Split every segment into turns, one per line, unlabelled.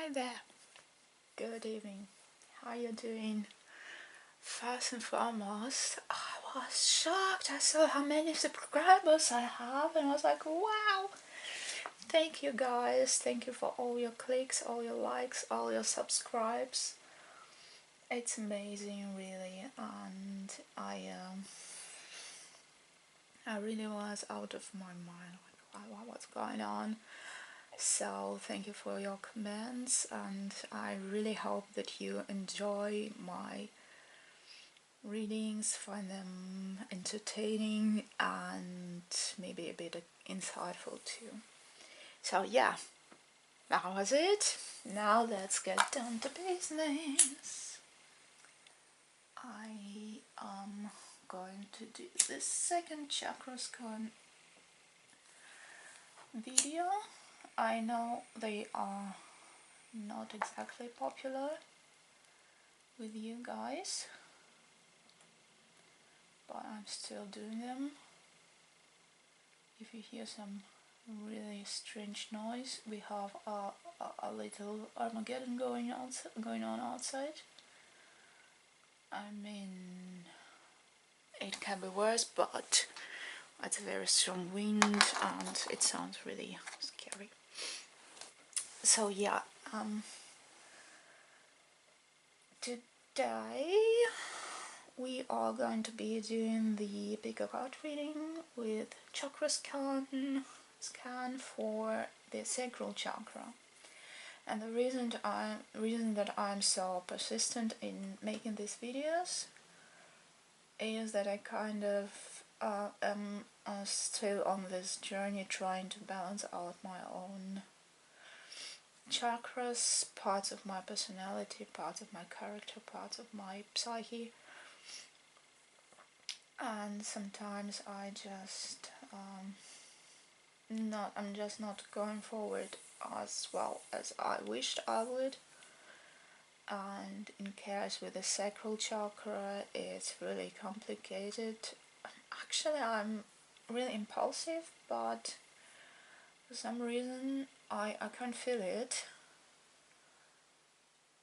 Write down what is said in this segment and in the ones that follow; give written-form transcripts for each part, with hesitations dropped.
Hi there. Good evening. How you doing? First and foremost, I was shocked. I saw how many subscribers I have and I was like, wow. Thank you guys. Thank you for all your clicks, all your likes, all your subscribes. It's amazing, really, and I really was out of my mind. Like, what's going on? So thank you for your comments, and I really hope that you enjoy my readings, find them entertaining and maybe a bit insightful too. So yeah, that was it. Now let's get down to business. I am going to do this second chakra scan video. I know they are not exactly popular with you guys, but I'm still doing them. If you hear some really strange noise, we have a little Armageddon going on outside. I mean, it can be worse, but it's a very strong wind and it sounds really scary. So yeah, today we are going to be doing the bigger card reading with chakra scan for the sacral chakra. And the reason that I'm so persistent in making these videos is that I kind of am still on this journey trying to balance out my own chakras, parts of my personality, parts of my character, parts of my psyche. And sometimes I'm just not going forward as well as I wished I would. And in case with the sacral chakra, it's really complicated. Actually, I'm really impulsive, but for some reason I can't feel it.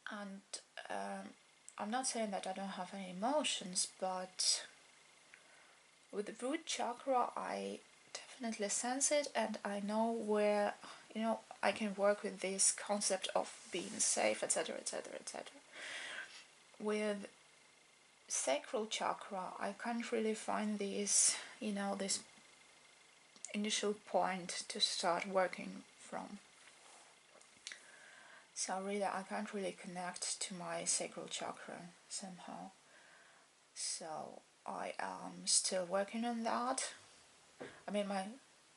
And I'm not saying that I don't have any emotions, but with the root chakra I definitely sense it, and I know where, I can work with this concept of being safe, etc, etc, etc. With sacral chakra I can't really find this, this initial point to start working from. So really I can't really connect to my sacral chakra somehow. So I am still working on that. I mean, my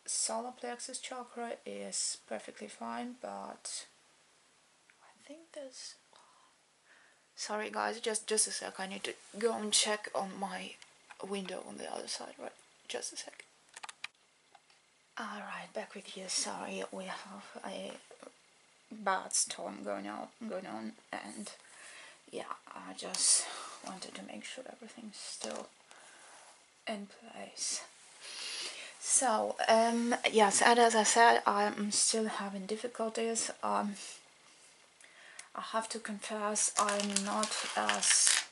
solar plexus chakra is perfectly fine, but I think there's... Sorry guys, just a sec, I need to go and check on my window on the other side, right? Just a sec. Alright, back with you. Sorry, we have a bad storm going on, and yeah, I just wanted to make sure everything's still in place. So, yes, and as I said, I'm still having difficulties. I have to confess, I'm not as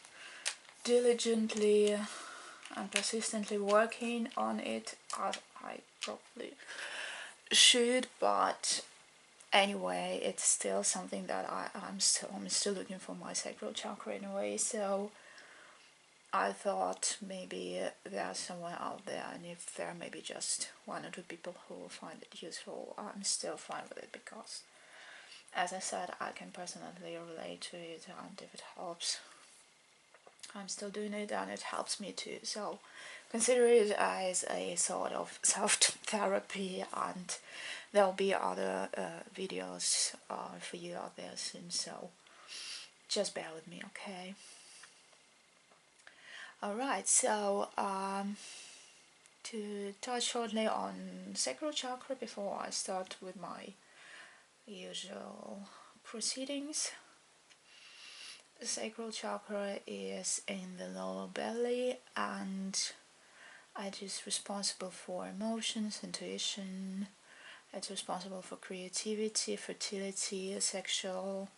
diligently and persistently working on it as I probably should, but anyway, it's still something that I'm still looking for my sacral chakra in a way. So I thought maybe there's someone out there, and if there may be just one or two people who will find it useful, I'm still fine with it, because as I said, I can personally relate to it, and if it helps, I'm still doing it and it helps me too. So consider it as a sort of self-therapy, and there'll be other videos for you out there soon, so just bear with me, okay? Alright, so to touch shortly on sacral chakra before I start with my usual proceedings. The sacral chakra is in the lower belly, and it is responsible for emotions, intuition, It's responsible for creativity, fertility, sexual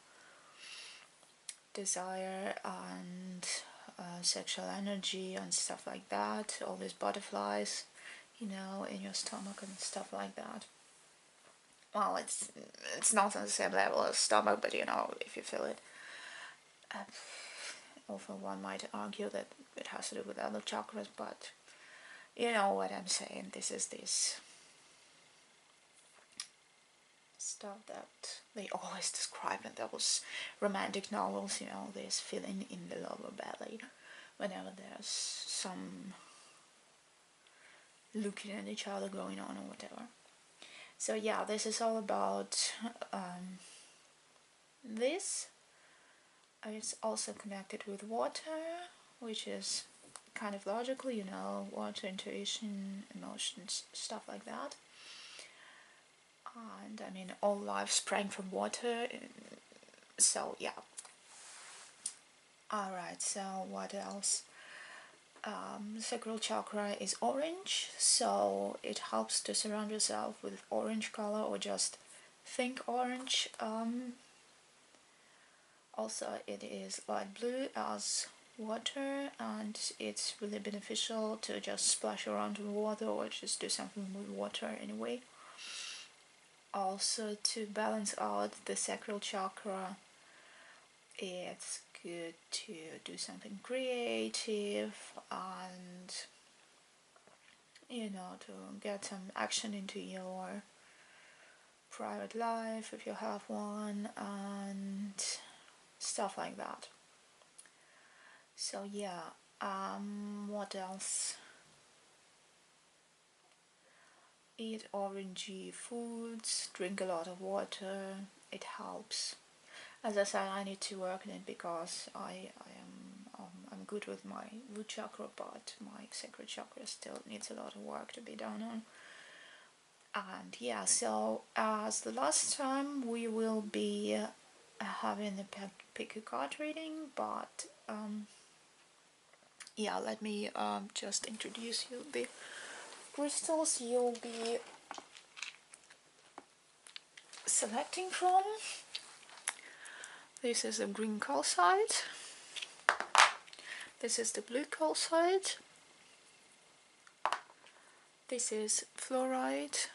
desire, and sexual energy and stuff like that. All these butterflies, you know, in your stomach and stuff like that. Well, it's not on the same level as stomach, but you know, if you feel it. Often one might argue that it has to do with other chakras, but you know what I'm saying. This is this stuff that they always describe in those romantic novels, you know, this feeling in the lower belly whenever there's some looking at each other going on or whatever. So yeah, this is all about this. It's also connected with water, which is kind of logical, you know, water, intuition, emotions, stuff like that. And I mean, all life sprang from water, so yeah. Alright, so what else? Sacral chakra is orange, so it helps to surround yourself with orange color or just think orange. Also, it is light blue as water, and it's really beneficial to just splash around in water or just do something with water anyway. Also, to balance out the sacral chakra, it's good to do something creative and, you know, to get some action into your private life if you have one and stuff like that. So yeah, what else? Eat orangey foods, drink a lot of water, it helps. As I said, I need to work on it because I'm good with my root chakra, but my sacral chakra still needs a lot of work to be done on. And yeah, so as the last time, we will be having the pick a card reading, but yeah, let me just introduce you the crystals you'll be selecting from. This is a green calcite. This is the blue calcite. This is fluorite.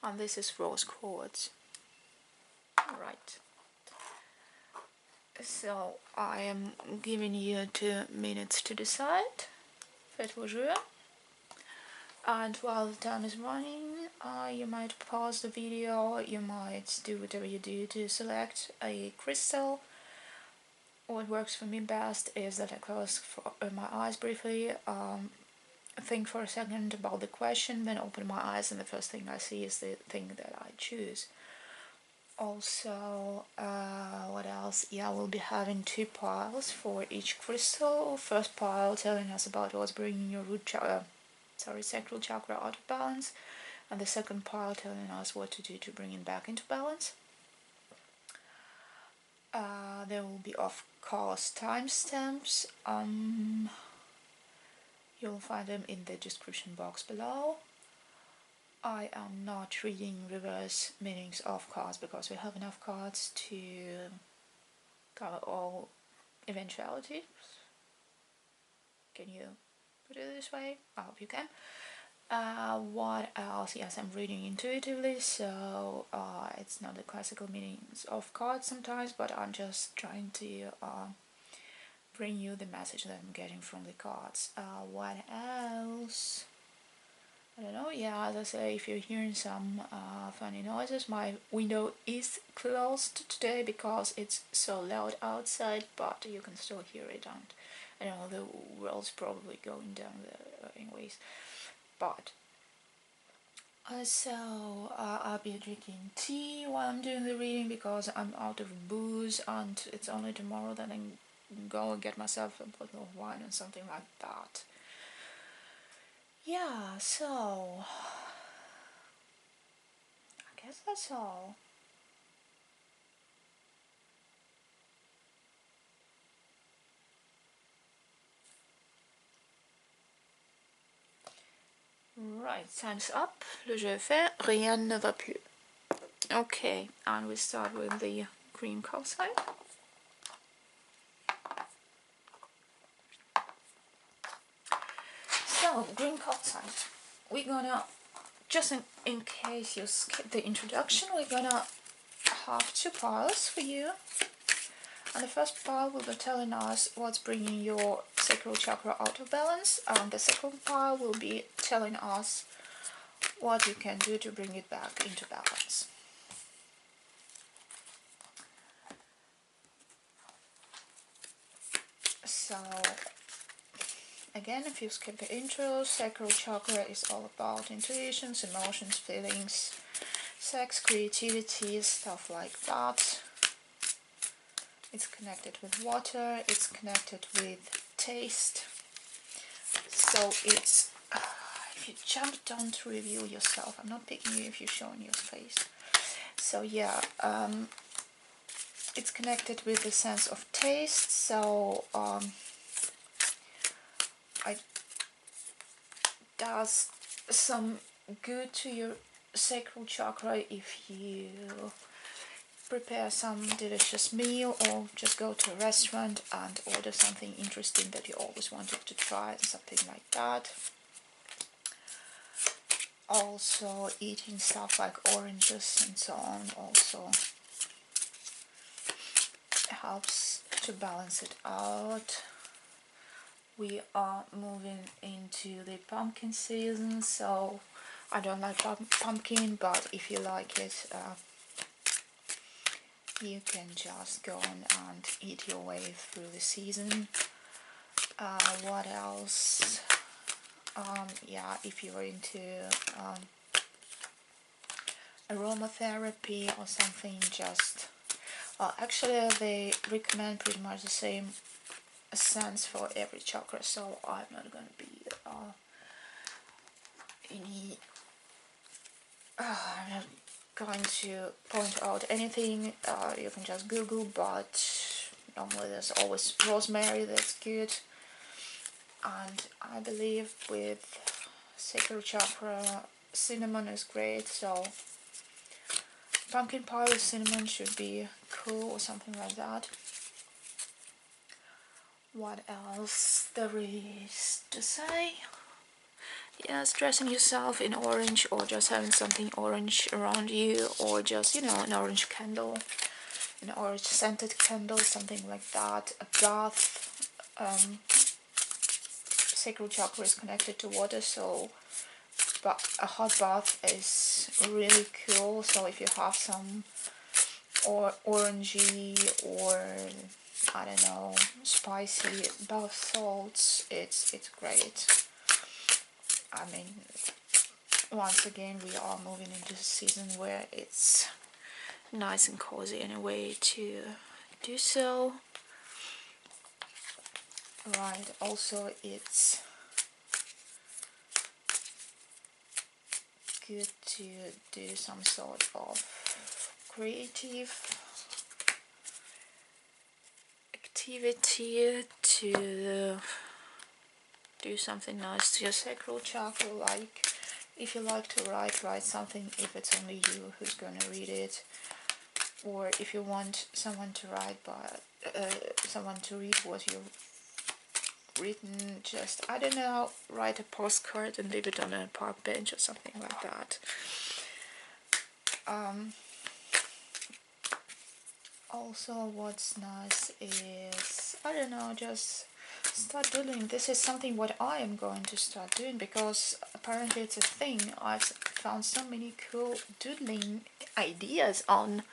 And this is rose quartz. Right. So I am giving you 2 minutes to decide. Faites vos jeux. And while the time is running, you might pause the video, you might do whatever you do to select a crystal. What works for me best is that I close my eyes briefly, think for a second about the question, then open my eyes, and the first thing I see is the thing that I choose. Also, what else? Yeah, we'll be having 2 piles for each crystal. First pile telling us about what's bringing your sacral chakra out of balance, and the second pile telling us what to do to bring it back into balance. There will be, of course, timestamps. You'll find them in the description box below. I am not reading reverse meanings of cards because we have enough cards to cover all eventualities. Can you put it this way? I hope you can. What else? Yes, I'm reading intuitively, so it's not the classical meanings of cards sometimes, but I'm just trying to bring you the message that I'm getting from the cards. What else? I don't know. Yeah, as I say, if you're hearing some funny noises, my window is closed today because it's so loud outside, but you can still hear it, and I don't know, the world's probably going down there anyways. But so I'll be drinking tea while I'm doing the reading because I'm out of booze, and it's only tomorrow that I can go and get myself a bottle of wine and something like that. Yeah, so I guess that's all. Right, Alright, time's up. Le jeu est fait. Rien ne va plus. Okay, and we start with the green calcite. So, green calcite. We're gonna, just in case you skip the introduction, we're gonna have two piles for you. And the first pile will be telling us what's bringing your sacral chakra out of balance, and the second pile will be telling us what you can do to bring it back into balance. So, again, if you skip the intro, sacral chakra is all about intuitions, emotions, feelings, sex, creativity, stuff like that. It's connected with water, it's connected with taste. So it's, if you jump, don't review yourself. I'm not picking you if you're showing your face. So yeah, it's connected with the sense of taste. So it does some good to your sacral chakra if you prepare some delicious meal or just go to a restaurant and order something interesting that you always wanted to try, something like that. Also eating stuff like oranges and so on also helps to balance it out. We are moving into the pumpkin season, so I don't like pumpkin, but if you like it, you can just go on and eat your way through the season. What else? Yeah, if you're into aromatherapy or something, just actually they recommend pretty much the same scents for every chakra, so I'm not going to be I'm not going to point out anything. You can just Google, but normally there's always rosemary, that's good. And I believe with sacral chakra, cinnamon is great, so pumpkin pie with cinnamon should be cool or something like that. What else there is to say? Yes, dressing yourself in orange, or just having something orange around you, or just, you know, an orange candle, an orange scented candle, something like that. A bath. Sacral chakra is connected to water, so a hot bath is really cool. So if you have some orangey or I don't know, spicy bath salts, it's great. I mean, once again, we are moving into a season where it's nice and cozy in a way to do so. Right, also it's good to do some sort of creative activity to do something nice to your sacral chakra, like if you like to write something, if it's only you who's going to read it, or if you want someone to write, but someone to read what you've written, just, I don't know, write a postcard and leave it on a park bench or something like that. Also, what's nice is, I don't know, just start doodling. This is something what I am going to start doing, because apparently it's a thing. I've found so many cool doodling ideas on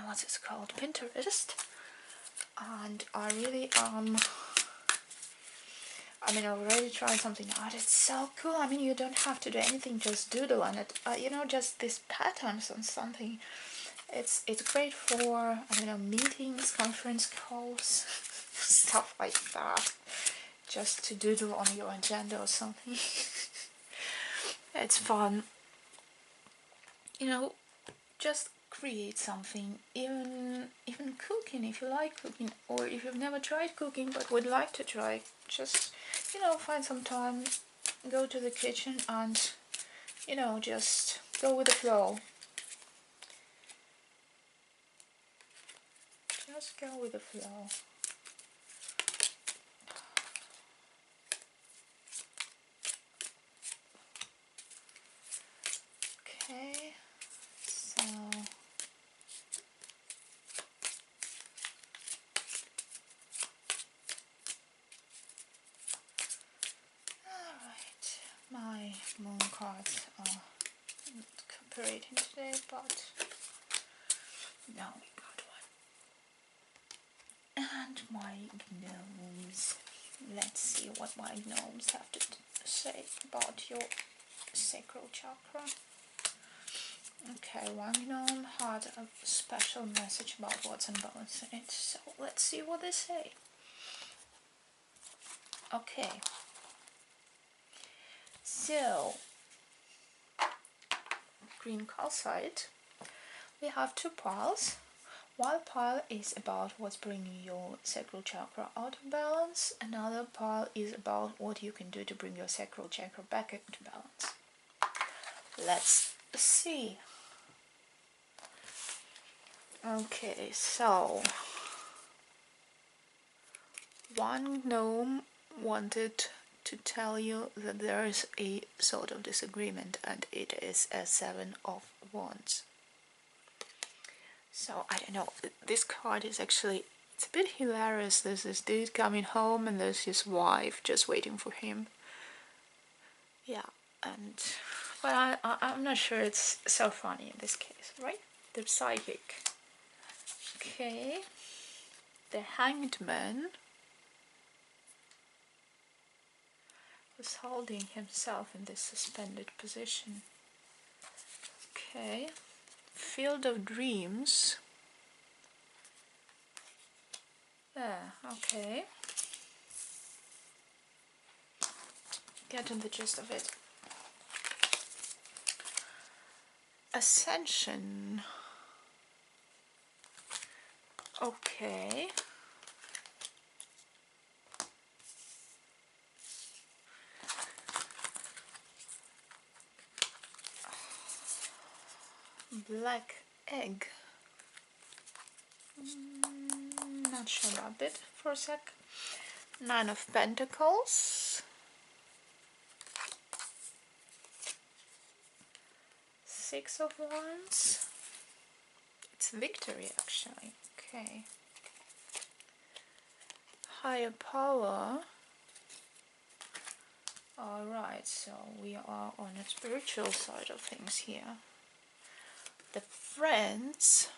what's it called, Pinterest, and I really I mean, I already tried something out. It's so cool. I mean, you don't have to do anything, just doodle on it. You know, just these patterns on something. It's great for, I don't know, meetings, conference calls, stuff like that. Just to doodle on your agenda or something. It's fun. You know, just create something. Even cooking, if you like cooking, or if you've never tried cooking but would like to try, just find some time, go to the kitchen and, just go with the flow. Just go with the flow. Okay, so alright, my moon cards are not cooperating today, but now we got one. And my gnomes. Let's see what my gnomes have to say about your sacral chakra. Okay, one gnome had a special message about what's unbalanced in it, so let's see what they say. Okay, so green calcite, we have two piles. One pile is about what's bringing your sacral chakra out of balance, another pile is about what you can do to bring your sacral chakra back into balance. Let's see. Okay, so one gnome wanted to tell you that there is a sort of disagreement, and it is a Seven of Wands. So I don't know, this card is actually, it's a bit hilarious. There's this dude coming home and there's his wife just waiting for him. Yeah, but I'm not sure it's so funny in this case, right? The psychic. Okay, the Hanged Man was holding himself in this suspended position. Okay, Field of Dreams. Yeah, okay. Getting the gist of it. Ascension. Okay. Black Egg. Not sure about it for a sec. Nine of Pentacles. Six of Wands. It's victory actually. Okay. Higher Power. Alright, so we are on a spiritual side of things here. The Friends.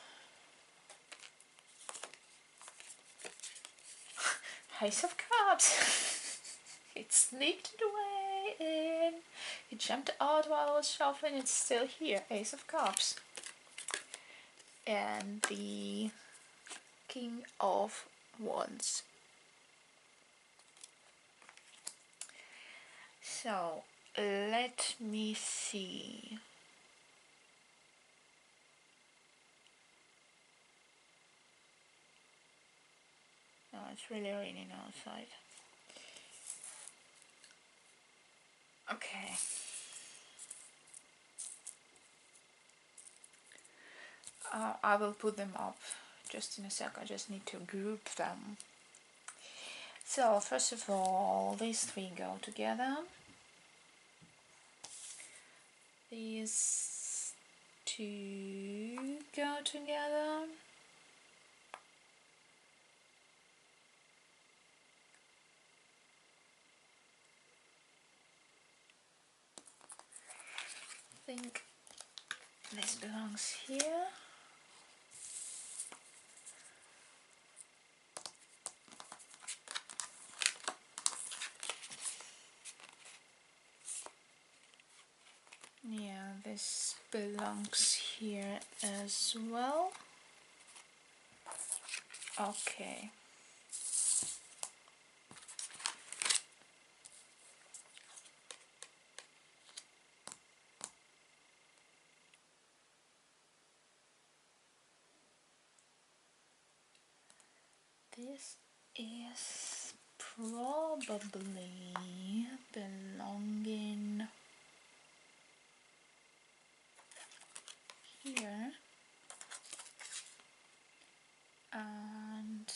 Ace of Cups. It sneaked away in. It jumped out while I was shuffling. It's still here. Ace of Cups. And the King of Wands. So let me see. No, it's really raining outside. Okay. I will put them up just in a sec. I just need to group them. So first of all, these three go together. These two go together. I think this belongs here. Yeah, this belongs here as well. Okay. This is probably belonging here, and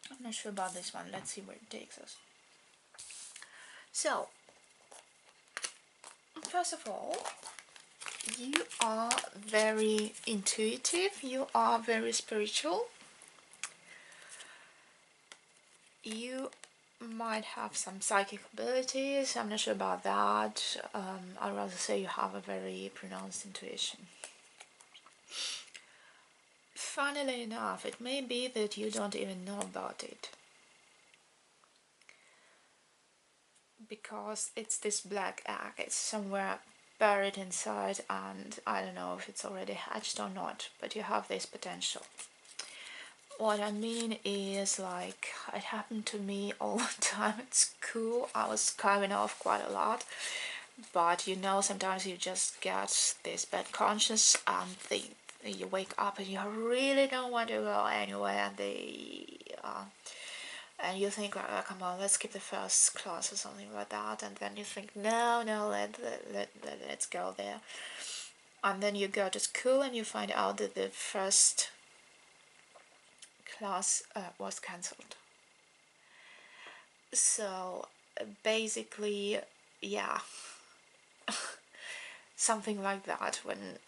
I'm not sure about this one. Let's see where it takes us. So, first of all, you are very intuitive, you are very spiritual, you might have some psychic abilities. I'm not sure about that. I'd rather say you have a very pronounced intuition. Funnily enough, it may be that you don't even know about it, because it's this black egg. It's somewhere buried inside, and I don't know if it's already hatched or not, but you have this potential. What I mean is, like, it happened to me all the time at school. I was coming off quite a lot, but you know, sometimes you just get this bad conscience and you wake up and you really don't want to go anywhere, and you think, oh, come on, let's skip the first class or something like that, and then you think, no, let's go there. And then you go to school and you find out that the first class was cancelled. So basically, yeah, something like that, when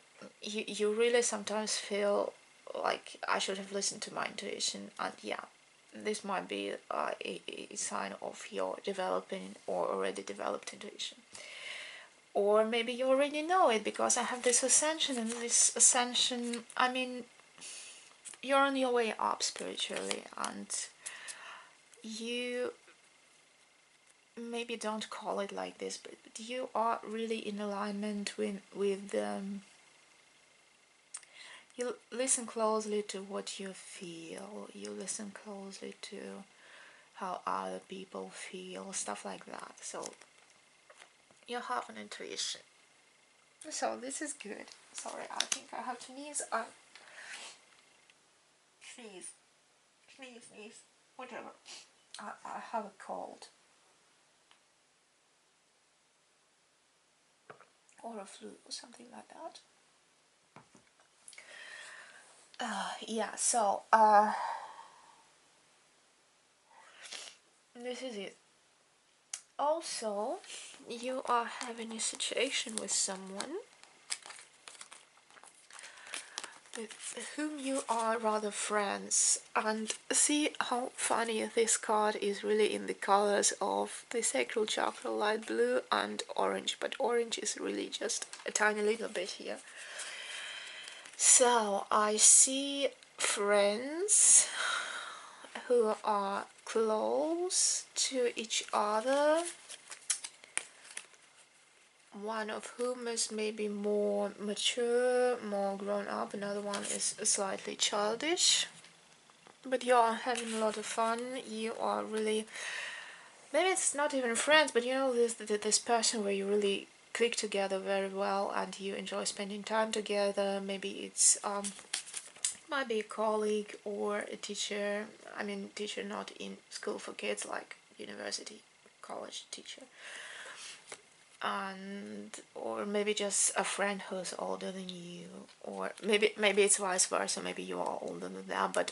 you really sometimes feel like I should have listened to my intuition, and yeah, this might be a sign of your developing or already developed intuition. Or maybe you already know it, because I have this ascension, and this ascension, I mean, you're on your way up spiritually, and you maybe don't call it like this, but you are really in alignment with you listen closely to what you feel, you listen closely to how other people feel, stuff like that. So you have an intuition. So this is good. Sorry, I think I have to sneeze. Sneeze, whatever. I have a cold. Or a flu or something like that. Yeah, so this is it. Also, you are having a situation with someone with whom you are rather friends, and see how funny this card is really in the colors of the Sacral Chakra, light blue and orange, but orange is really just a tiny little bit here. So I see friends who are close to each other, one of whom is maybe more mature, more grown up, another one is slightly childish, but you are having a lot of fun. You are really, maybe it's not even friends, but you know, this person where you really click together very well and you enjoy spending time together. Maybe it's might be a colleague or a teacher. I mean, teacher not in school for kids, like university, college teacher. And or maybe just a friend who's older than you, or maybe it's vice versa. Maybe you are older than them, but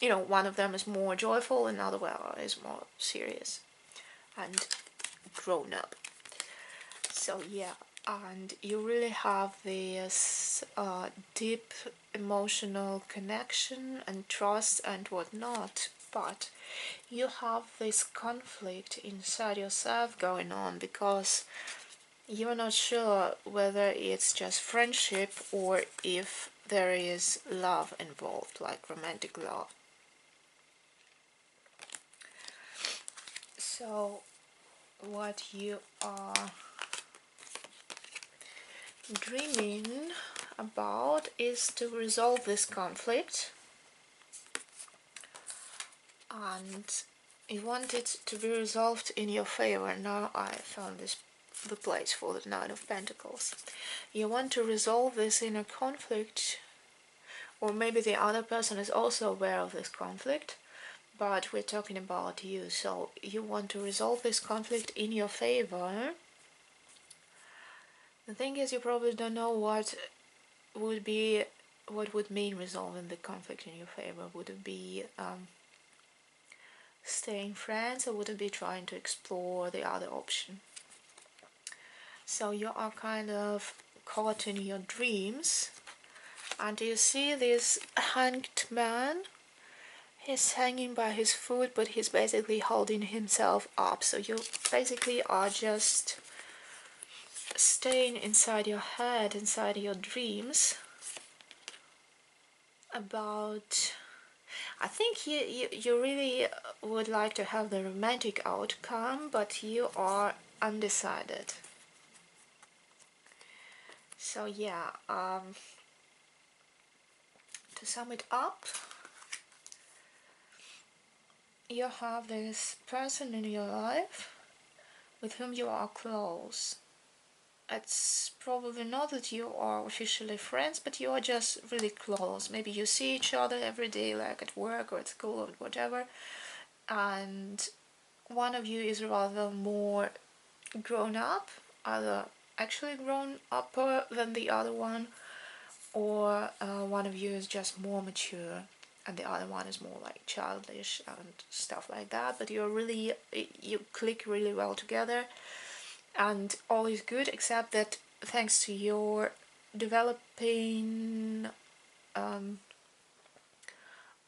you know, one of them is more joyful, and another one is more serious and grown up. So yeah, and you really have this deep emotional connection and trust and whatnot, but you have this conflict inside yourself going on, because you're not sure whether it's just friendship or if there is love involved, like romantic love. So what you are dreaming about is to resolve this conflict, and you want it to be resolved in your favor. Now I found the place for the Nine of Pentacles. You want to resolve this inner conflict or maybe the other person is also aware of this conflict, but we're talking about you, so you want to resolve this conflict in your favor. The thing is, you probably don't know what would mean resolving the conflict in your favor. Would it be staying friends, or would it be trying to explore the other option? So you are kind of caught in your dreams, and you see this hanged man. He's hanging by his foot, but he's basically holding himself up. So you basically are just staying inside your head, inside your dreams about... I think you really would like to have the romantic outcome, but you are undecided. So yeah, to sum it up, you have this person in your life with whom you are close. It's probably not that you are officially friends, but you are just really close. Maybe you see each other every day, like at work or at school or whatever, and one of you is rather more grown up, either actually grown upper than the other one, or one of you is just more mature and the other one is more like childish and stuff like that, but you click really well together and all is good, except that thanks to your developing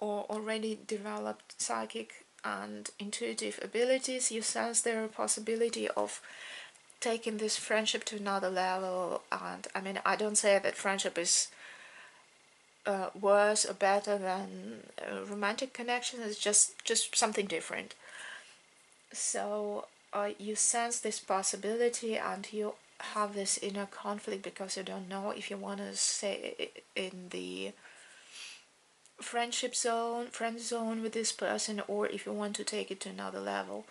or already developed psychic and intuitive abilities, you sense there a possibility of taking this friendship to another level. And I mean, I don't say that friendship is worse or better than a romantic connection. It's just something different. So you sense this possibility, and you have this inner conflict because you don't know if you want to stay in the friend zone with this person, or if you want to take it to another level.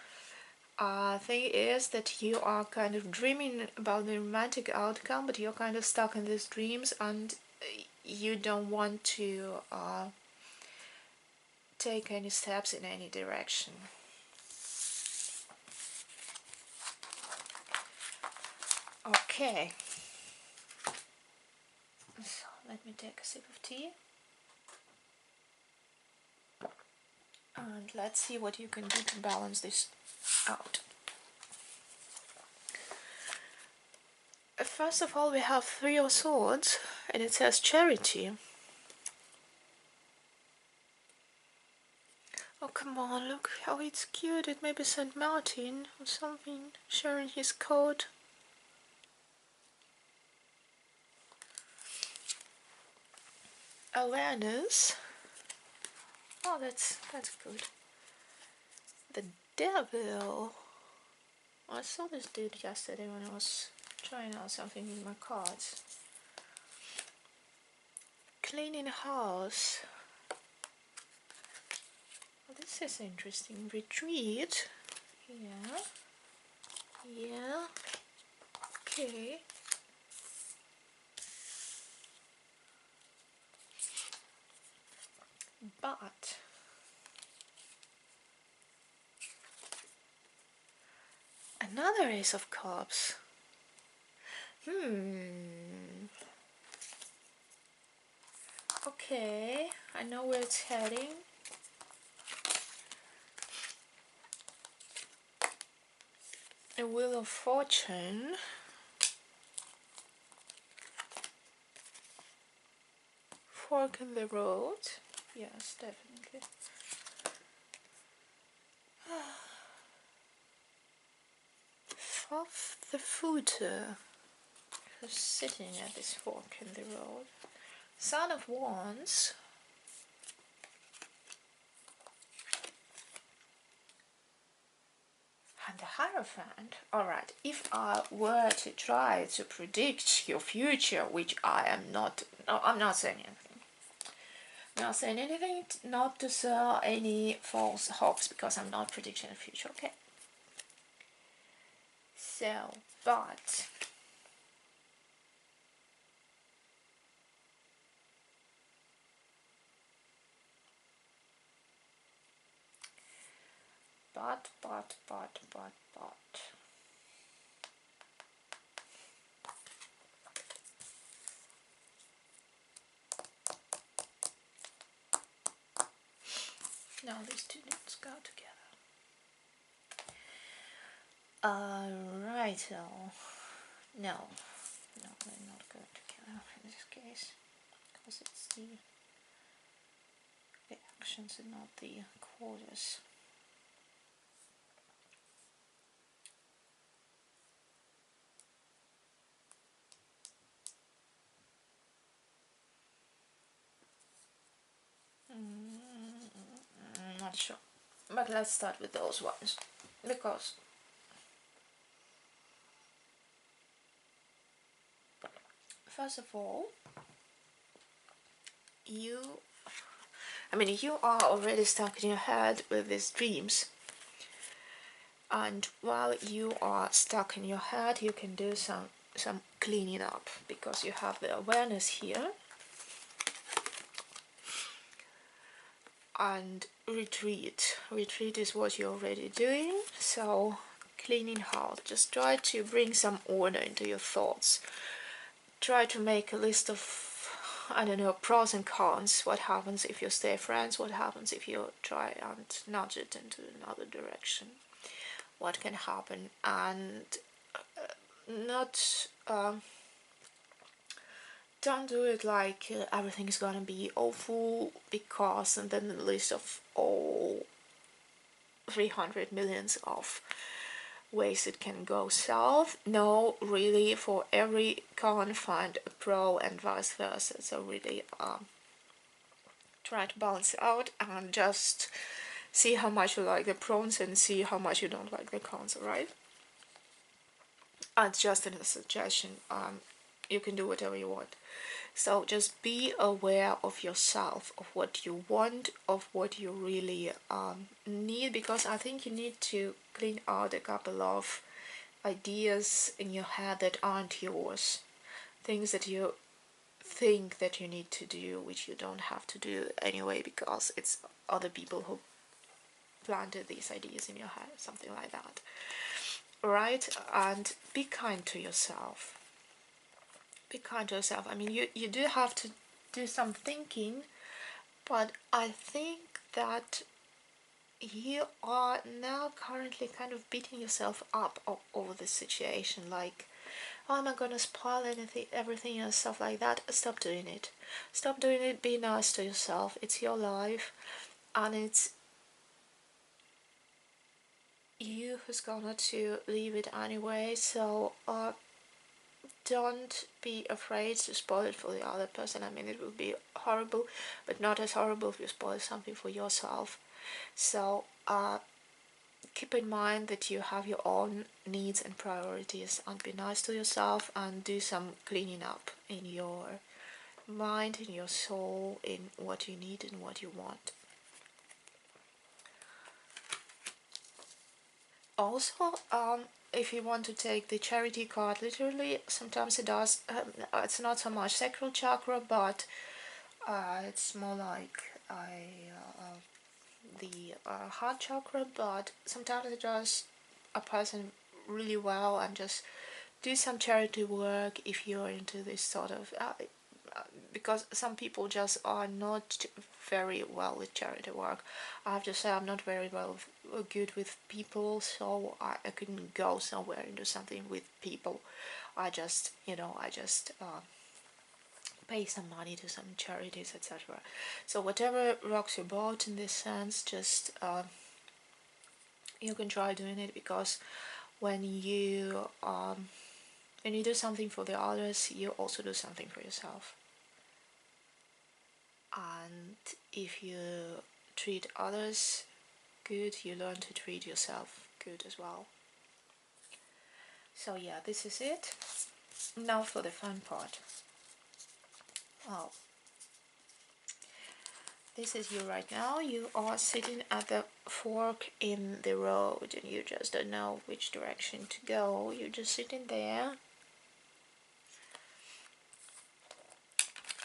Thing is that you are kind of dreaming about the romantic outcome, but you're kind of stuck in these dreams, and you don't want to take any steps in any direction. Okay, so let me take a sip of tea and let's see what you can do to balance this out. First of all, we have Three of Swords, and it says charity. Oh, come on, look how it's cute. It may be St. Martin or something, sharing his coat. Awareness. Oh, that's good. The Devil. I saw this dude yesterday when I was trying out something with my cards. Cleaning house. Well, this is interesting. Retreat. Yeah. Yeah. Okay. But another Ace of Cups. Okay, I know where it's heading. A Wheel of Fortune. Fork in the road. Yes, definitely. Off the footer. Who's sitting at this fork in the road? Son of Wands. And the Hierophant. Alright, if I were to try to predict your future, which I am not, no, I'm not saying anything. Not saying anything, not to sell any false hopes, because I'm not predicting the future, okay? So, but But. Now these two notes go together. Alright, so no, they're not going together in this case, because it's the actions and not the causes. Not sure, but let's start with those ones, because first of all, you are already stuck in your head with these dreams, and while you are stuck in your head, you can do some cleaning up, because you have the awareness here. And retreat is what you're already doing, so cleaning house, just try to bring some order into your thoughts. Try to make a list of, I don't know, pros and cons. What happens if you stay friends? What happens if you try and nudge it into another direction? What can happen? And not don't do it like everything is gonna be awful, because, and then the list of all 300 millions of ways it can go south. No, really, for every con find a pro and vice versa. So really try to balance out and just see how much you like the pros and see how much you don't like the cons, alright? And just a suggestion, you can do whatever you want. So just be aware of yourself, of what you want, of what you really need, because I think you need to clean out a couple of ideas in your head that aren't yours. Things that you think that you need to do, which you don't have to do anyway, because it's other people who planted these ideas in your head, something like that. Right? And be kind to yourself. Be kind to yourself. I mean, you do have to do some thinking, but I think that you are now currently kind of beating yourself up over this situation, like, oh, am I gonna spoil everything and stuff like that? Stop doing it. Stop doing it. Be nice to yourself. It's your life, and it's you who's gonna to leave it anyway. So don't be afraid to spoil it for the other person. I mean, it will be horrible, but not as horrible if you spoil something for yourself. So keep in mind that you have your own needs and priorities, and be nice to yourself and do some cleaning up in your mind, in your soul, in what you need and what you want. Also, if you want to take the charity card literally, sometimes it does, it's not so much Sacral Chakra, but it's more like the heart chakra, but sometimes it does a person really well, and just do some charity work if you're into this sort of because some people just are not very well with charity work. I have to say, I'm not very good with people, so I couldn't go somewhere and do something with people. I just pay some money to some charities, etc. So whatever rocks your boat in this sense, just you can try doing it, because when you do something for the others, you also do something for yourself. And if you treat others good, you learn to treat yourself good as well. So yeah, this is it. Now for the fun part. Oh, this is you right now. You are sitting at the fork in the road, and you just don't know which direction to go. You're just sitting there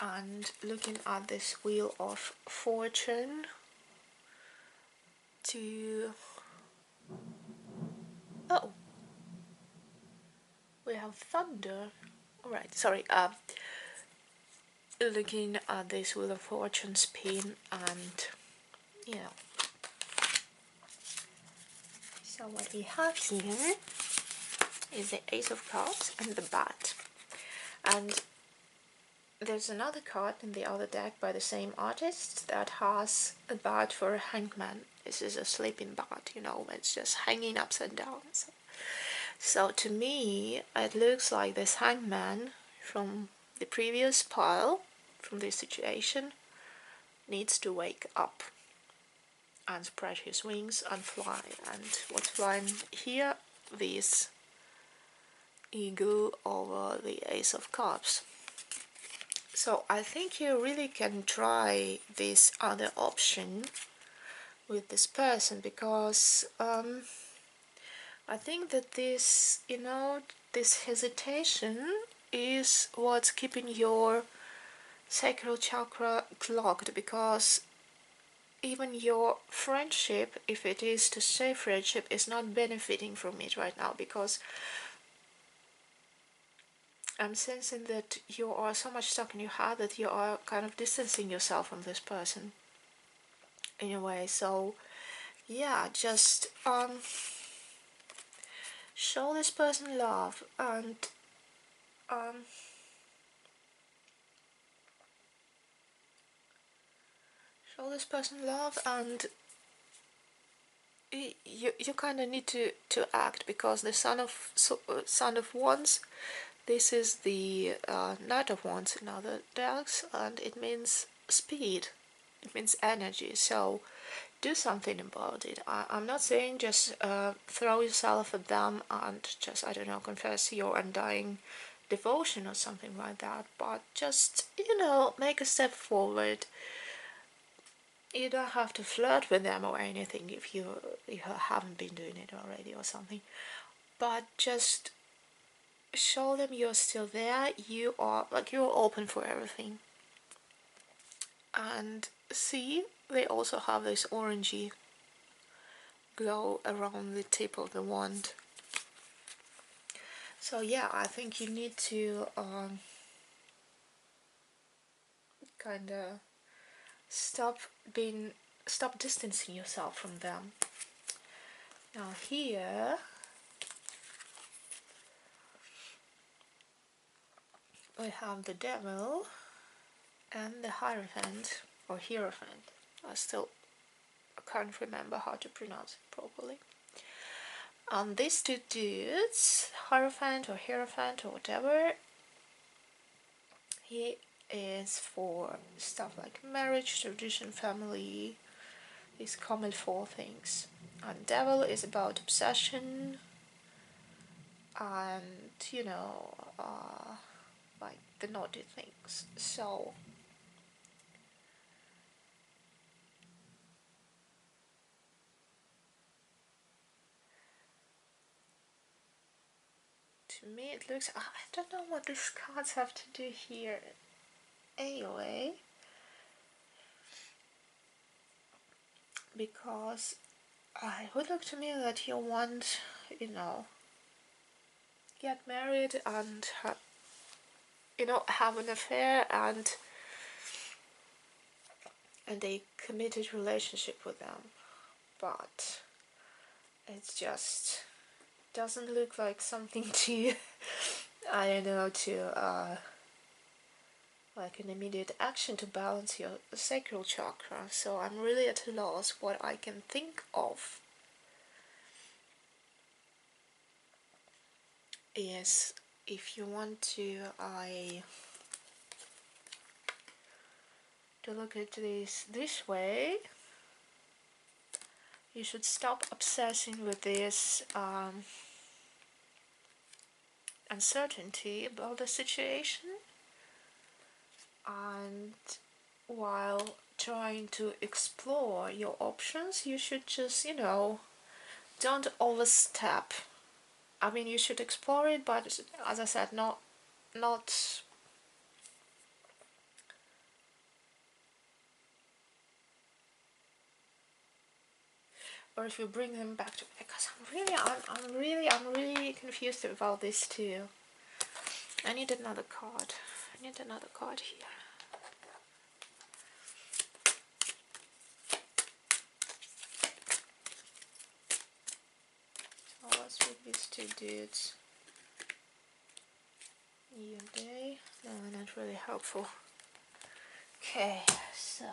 and looking at this wheel of fortune to
Oh, we have thunder. Alright, sorry. Looking at this Wheel of Fortune spin, and yeah. So what we have here is the Ace of Cups and the Bat. And there's another card in the other deck by the same artist that has a bat for a hangman. This is a sleeping bat, you know, it's just hanging upside down. So to me, it looks like this hangman from the previous pile, from this situation, needs to wake up and spread his wings and fly. And what's flying here? This eagle over the Ace of Cups. So I think you really can try this other option with this person, because I think that this, you know, this hesitation is what's keeping your sacral chakra clogged, because even your friendship, if it is to say friendship, is not benefiting from it right now, because I'm sensing that you are so much stuck in your head that you are kind of distancing yourself from this person in a way. So yeah, just show this person love, and um, show this person love, and you kind of need to act, because the Son of Wands, this is the Knight of Wands in other decks, and it means speed, it means energy. So do something about it. I'm not saying just throw yourself at them and just, I don't know, confess your undying devotion or something like that, but just, you know, make a step forward. You don't have to flirt with them or anything if you haven't been doing it already or something, but just show them you're still there, you are, like, you're open for everything. And see, they also have this orangey glow around the tip of the wand. So yeah, I think you need to kind of stop distancing yourself from them. Now here we have the Devil and the Hierophant, or Hierophant. I can't remember how to pronounce it properly. These two dudes, Hierophant or Hierophant or whatever, he is for stuff like marriage, tradition, family, these common four things. And Devil is about obsession and, you know, like the naughty things. So to me it looks, I don't know what these cards have to do here anyway, because it would look to me that you want, you know, get married and you know, have an affair and a committed relationship with them, but it just doesn't look like something to I don't know, to like an immediate action to balance your sacral chakra. So I'm really at a loss what I can think of is, if you want to look at this way, you should stop obsessing with this uncertainty about the situation, and while trying to explore your options, you should just, you know, don't overstep. I mean, you should explore it, but as I said, not or if you bring them back to, because I'm really confused about this too. I need another card. I need another card here. So what's with these two dudes? New day. No, not really helpful. Okay, so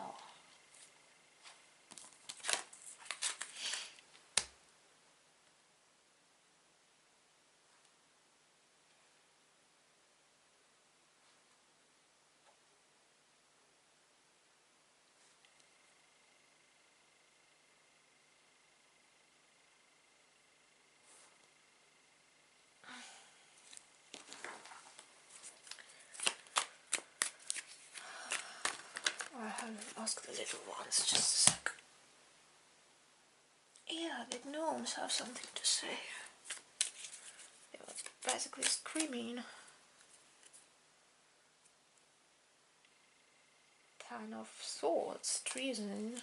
I haven't asked the little ones, just a sec. Yeah, the gnomes have something to say. They were basically screaming. 10 of Swords, treason.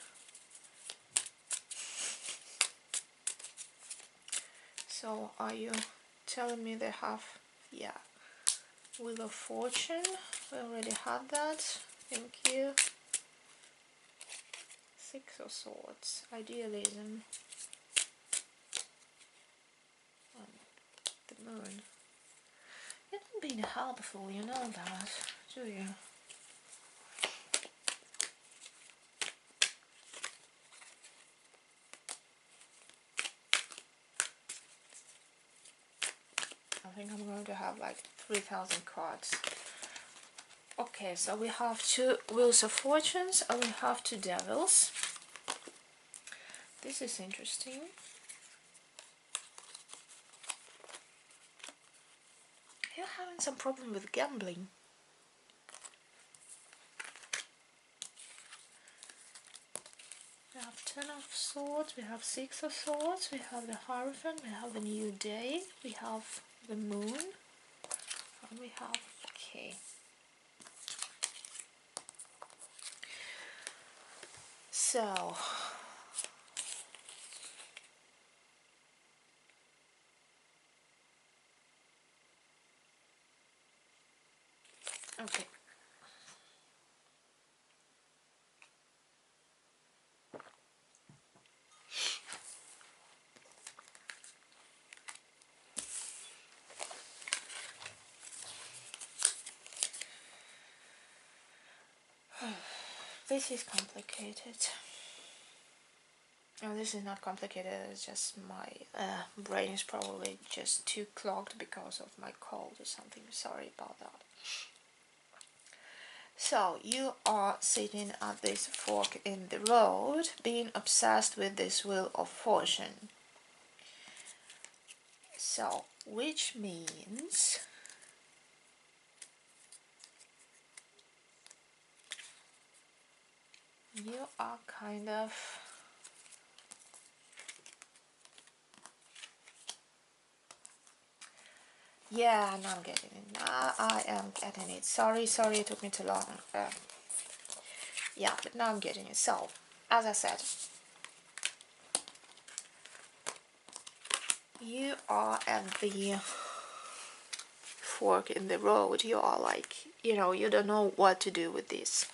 So are you telling me they have, yeah, Wheel of Fortune? We already had that. Thank you. 6 of Swords, idealism. And the moon. You're not being helpful, you know that, do you? I think I'm going to have like 3,000 cards. Okay, so we have 2 Wheels of Fortunes and we have 2 Devils. This is interesting. You're having some problem with gambling. We have 10 of Swords, we have 6 of Swords, we have the Hierophant, we have the New Day, we have the Moon, and we have, okay. So, okay. This is complicated. No, this is not complicated, it's just my brain is probably just too clogged because of my cold or something. Sorry about that. So, you are sitting at this fork in the road, being obsessed with this Wheel of Fortune. So, which means you are kind of, yeah, now I'm getting it. Now I am getting it. Sorry, it took me too long. Yeah, but now I'm getting it. So, as I said, you are at the fork in the road. You are like, you know, you don't know what to do with this,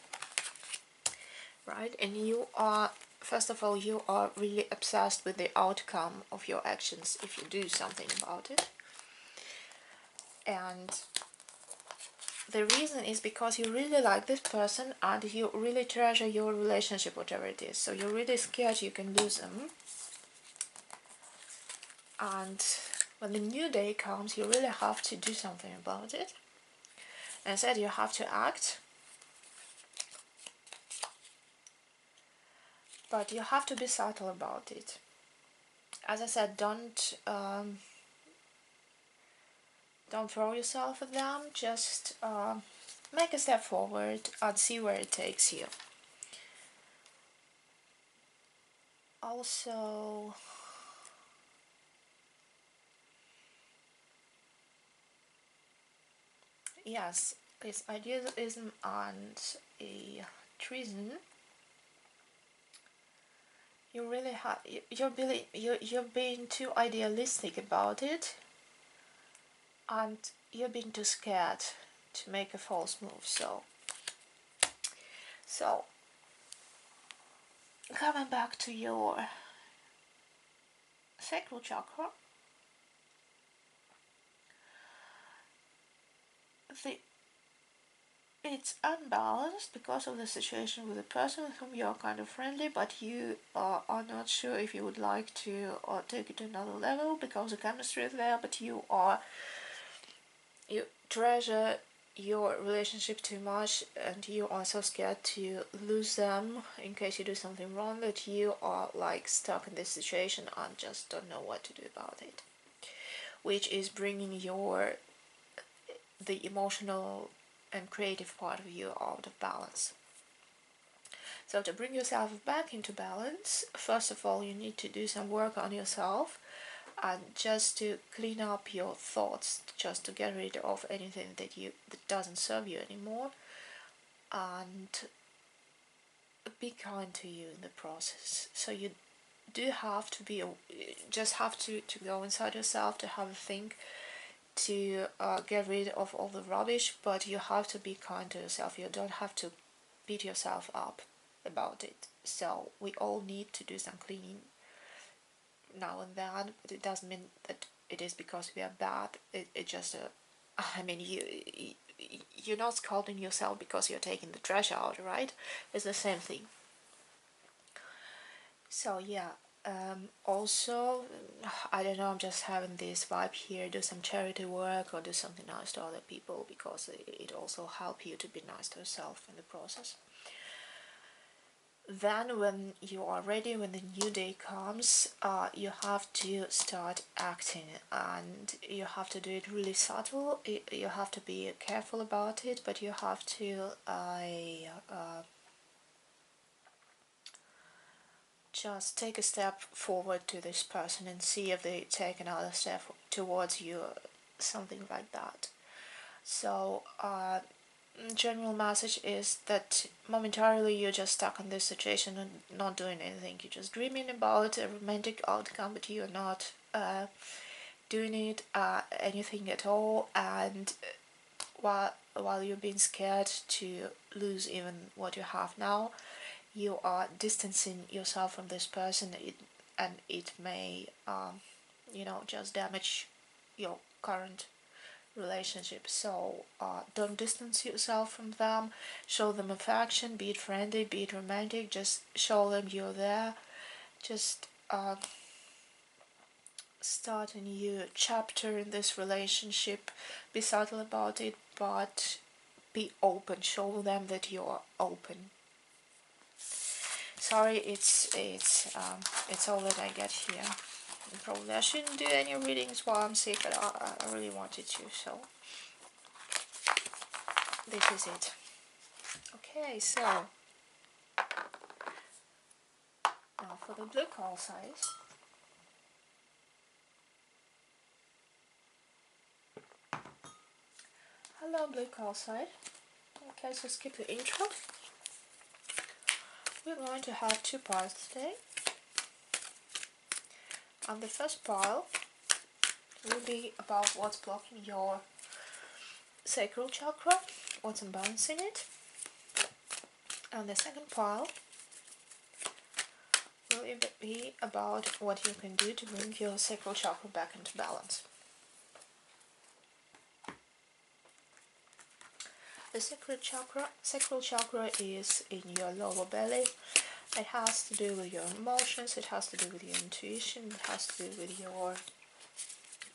right? And you are, first of all, you are really obsessed with the outcome of your actions if you do something about it. And the reason is because you really like this person and you really treasure your relationship, whatever it is. So you're really scared you can lose them. And when the new day comes, you really have to do something about it. And instead you have to act. But you have to be subtle about it. As I said, don't throw yourself at them. Just make a step forward and see where it takes you. Also, yes, it's idealism and a treason. You really have, you're being too idealistic about it, and you're being too scared to make a false move. So coming back to your sacral chakra, it's unbalanced because of the situation with the person with whom you are kind of friendly, but you are not sure if you would like to take it to another level because the chemistry is there, but you treasure your relationship too much, and you are so scared to lose them in case you do something wrong that you are like stuck in this situation and just don't know what to do about it, which is bringing the emotional and creative part of you out of balance. So to bring yourself back into balance, first of all, you need to do some work on yourself, and just to clean up your thoughts, just to get rid of anything that doesn't serve you anymore, and be kind to you in the process. So you do have to just have to go inside yourself, to have a think, to get rid of all the rubbish, but you have to be kind to yourself. You don't have to beat yourself up about it. So we all need to do some cleaning now and then, but it doesn't mean that it is because we are bad. It just I mean, you're not scolding yourself because you're taking the trash out, right? It's the same thing. So yeah, also, I don't know, I'm just having this vibe here, do some charity work or do something nice to other people, because it also helps you to be nice to yourself in the process. Then when you are ready, when the new day comes, you have to start acting, and you have to do it really subtle. You have to be careful about it, but you have to just take a step forward to this person and see if they take another step towards you, something like that. So general message is that momentarily you're just stuck in this situation and not doing anything. You're just dreaming about a romantic outcome, but you're not doing it anything at all, and while you're being scared to lose even what you have now, you are distancing yourself from this person, and it may just damage your current relationship. So don't distance yourself from them. Show them affection, be it friendly, be it romantic. Just show them you're there. Just start a new chapter in this relationship. Be subtle about it, but be open. Show them that you're open. Sorry, it's all that I get here. And probably I shouldn't do any readings while I'm sick, but I really wanted to, so this is it. Okay, so now for the blue call size. Hello, blue call side. Okay, so skip the intro. We're going to have two piles today. And the first pile will be about what's blocking your sacral chakra, what's unbalancing it. And the second pile will be about what you can do to bring your sacral chakra back into balance. The sacral chakra is in your lower belly. It has to do with your emotions, it has to do with your intuition, it has to do with your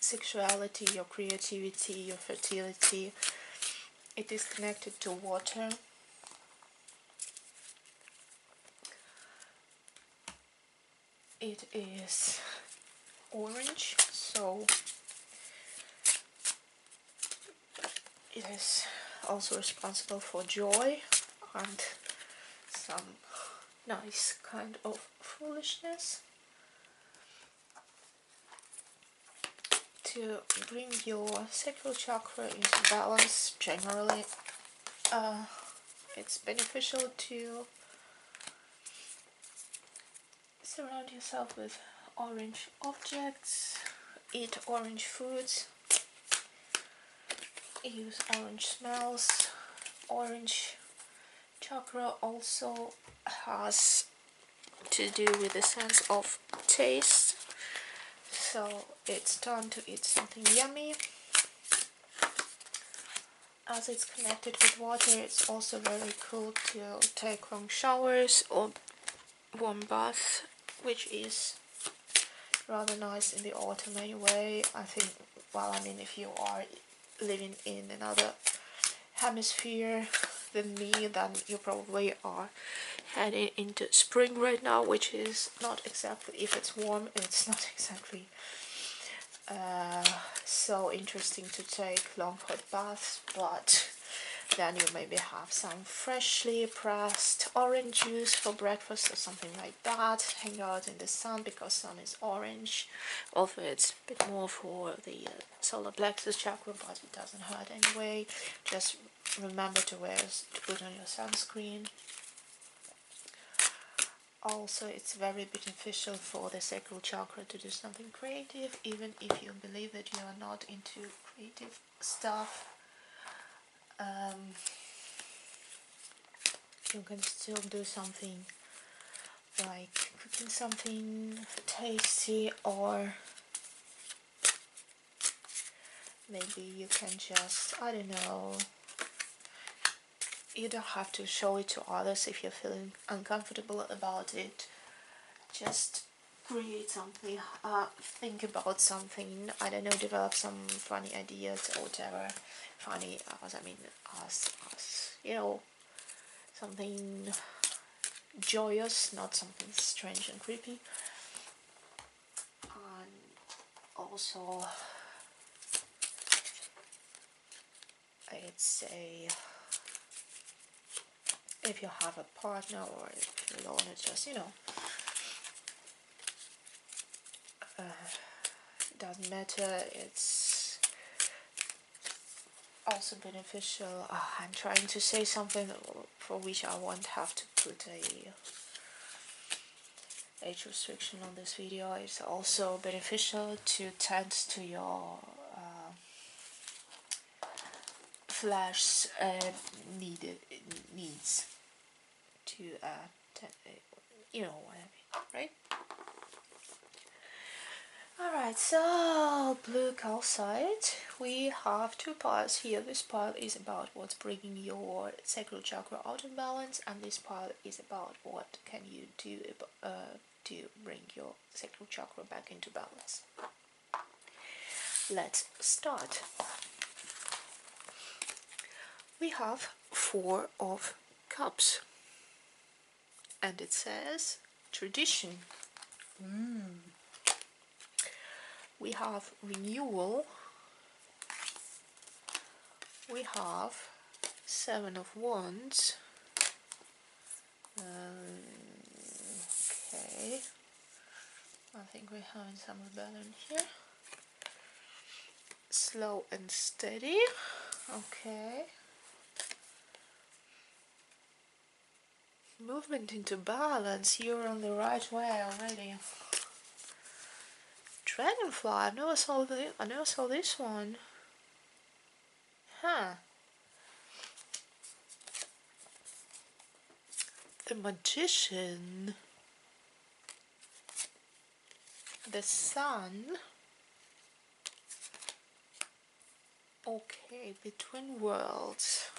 sexuality, your creativity, your fertility. It is connected to water. It is orange, so it is also responsible for joy and some nice kind of foolishness. To bring your sacral chakra into balance, generally, it's beneficial to Surround yourself with orange objects, eat orange foods, use orange smells. Orange chakra also has to do with the sense of taste, so it's time to eat something yummy. As it's connected with water, it's also very cool to take long showers or warm bath, which is rather nice in the autumn anyway. I think, well, I mean, if you are living in another hemisphere than me, then you probably are heading into spring right now, which is not exactly, if it's warm, it's not exactly so interesting to take long hot baths, but then you maybe have some freshly pressed orange juice for breakfast or something like that. Hang out in the sun because sun is orange, although it's a bit more for the solar plexus chakra, but it doesn't hurt anyway. Just remember to put on your sunscreen. Also, it's very beneficial for the sacral chakra to do something creative, even if you believe that you are not into creative stuff. You can still do something like cooking something tasty, or maybe you can just, I don't know, you don't have to show it to others if you're feeling uncomfortable about it. Just create something, think about something, I don't know, develop some funny ideas or whatever. Funny, as I mean, as you know, something joyous, not something strange and creepy. And also, it's a, if you have a partner or if you're alone, it's just, you know, doesn't matter. It's also beneficial. I'm trying to say something for which I won't have to put a age restriction on this video. It's also beneficial to tend to your flesh needs, to you know what I mean, right? Alright, so blue calcite, we have two parts here. This part is about what's bringing your sacral chakra out of balance, and this part is about what can you do to bring your sacral chakra back into balance. Let's start. We have 4 of cups, and it says tradition. We have renewal. We have 7 of wands. Okay, I think we're having some rebellion here. Slow and steady. Okay. Movement into balance. You're on the right way already. Dragonfly. I never saw this one. Huh. The Magician. The Sun. Okay, Between Worlds.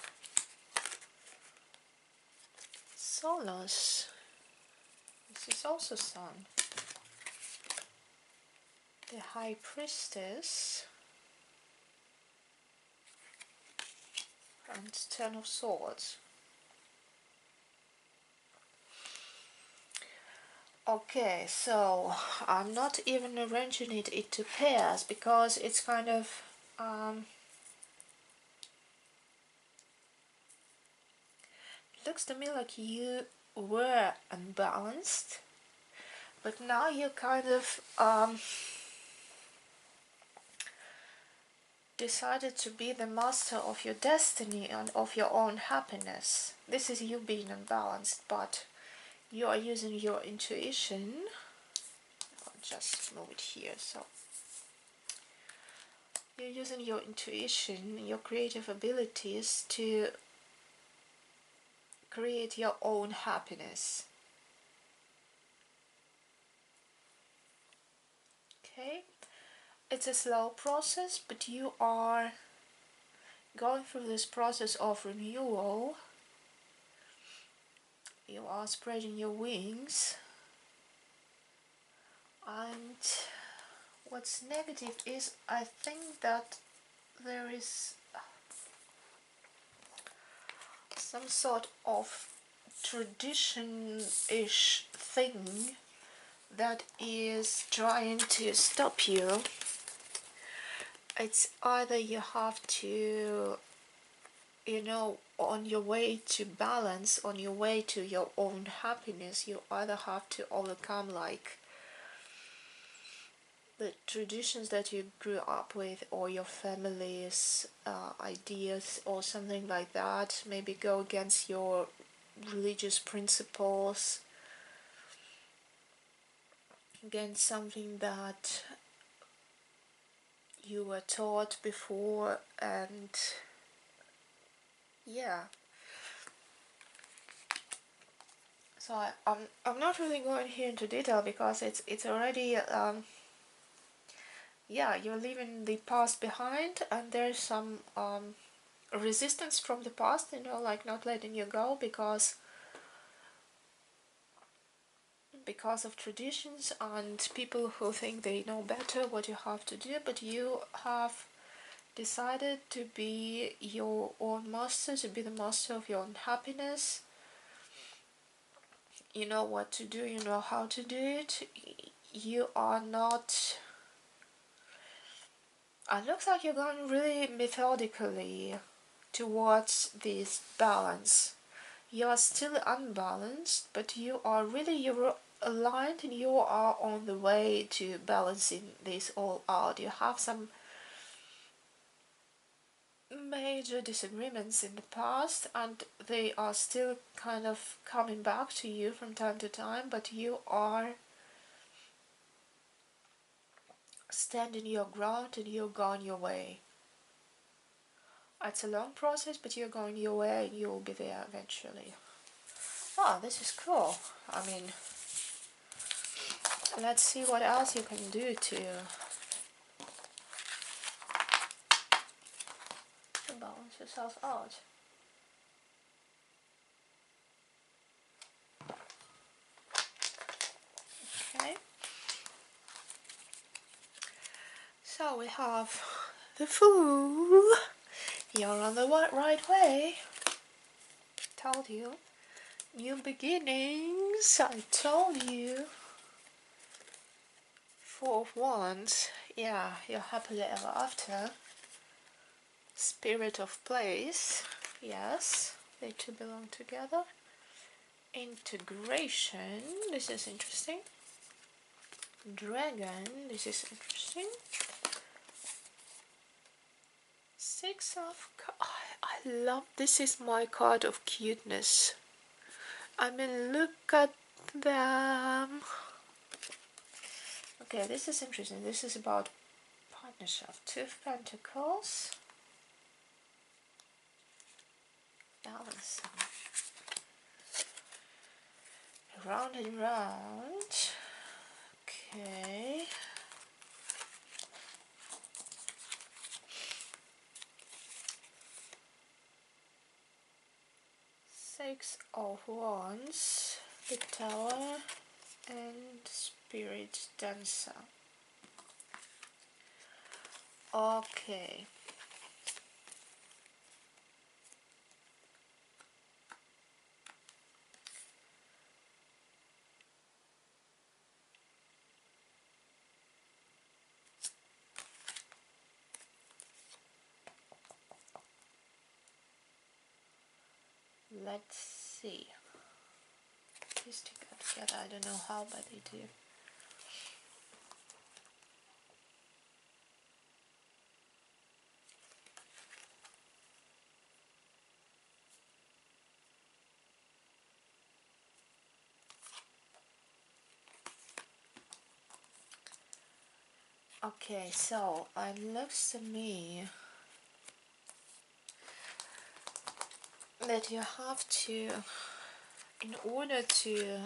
Solas. This is also Sun. The High Priestess. And 10 of Swords. Okay, so I'm not even arranging it into pairs because it's kind of looks to me like you were unbalanced, but now you kind of decided to be the master of your destiny and of your own happiness. This is you being unbalanced, but you are using your intuition just move it here. So you're using your intuition, your creative abilities to create your own happiness. Okay, it's a slow process, but you are going through this process of renewal. You are spreading your wings, and what's negative is I think that there is some sort of tradition-ish thing that is trying to stop you. It's either you have to, on your way to balance, on your way to your own happiness, you either have to overcome like the traditions that you grew up with, or your family's ideas or something like that, maybe go against your religious principles, against something that you were taught before, and yeah. So I'm not really going here into detail because it's already yeah, you're leaving the past behind, and there's some resistance from the past, like not letting you go because of traditions and people who think they know better what you have to do, but you have decided to be your own master, to be the master of your own happiness. You know what to do, you know how to do it. You are not... It looks like you're going really methodically towards this balance. You are still unbalanced, but you're aligned, and you are on the way to balancing this all out. You have some major disagreements in the past, and they are still kind of coming back to you from time to time, but you are standing your ground and you're going your way. It's a long process, but you're going your way and you'll be there eventually. Oh, this is cool. I mean, let's see what else you can do to balance yourself out. Okay. So we have the Fool. You're on the right way. Told you. New beginnings. I told you. Four of Wands. Yeah, you're happily ever after. Spirit of place. Yes, they two belong together. Integration. This is interesting. Dragon. This is interesting. Six of... I love... This is my card of cuteness. I mean, look at them. Okay, this is interesting. This is about partnership. Two of Pentacles. Balancing. Round and round. Okay. Six of Wands, the Tower, and Spirit Dancer. Okay. Let's see. These stick together. I don't know how, but they do. Okay, so it looks to me that you have to, in order to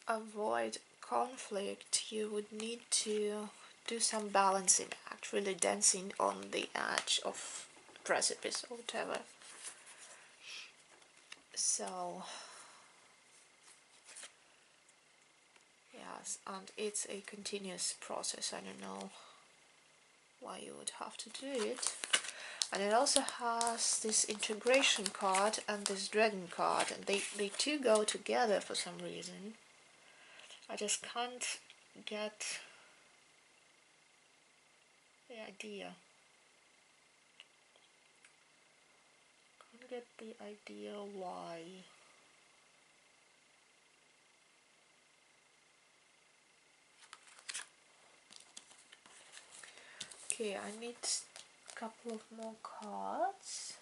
avoid conflict, you would need to do some balancing act, really dancing on the edge of precipice or whatever. So yes, and it's a continuous process. I don't know why you would have to do it. And it also has this integration card and this dragon card, and they two go together for some reason. I just can't get the idea. Can't get the idea why. Okay, I need a couple of more cards.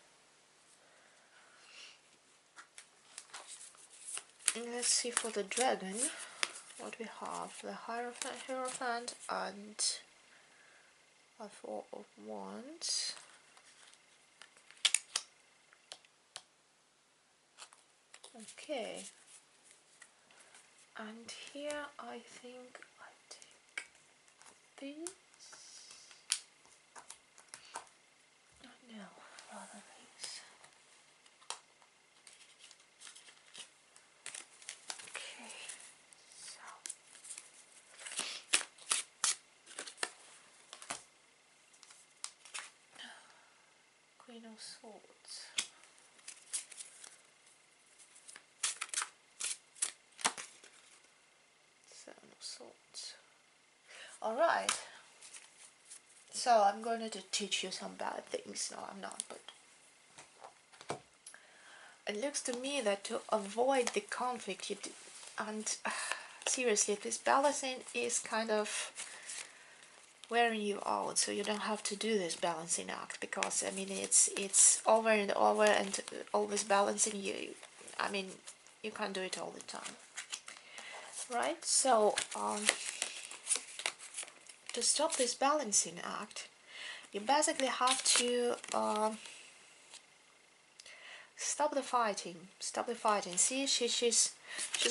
Let's see for the dragon what we have. The Hierophant and a Four of Wands. Okay. And here I think I take these. Oh, no, rather these. Okay. So Queen of Swords. Seven of Swords. Alright. So I'm going to teach you some bad things. No, I'm not, but it looks to me that to avoid the conflict, and seriously, this balancing is kind of wearing you out, so you don't have to do this balancing act, because I mean it's over and over and always balancing you. I mean, you can't do it all the time, right? So to stop this balancing act, you basically have to stop the fighting. See, she's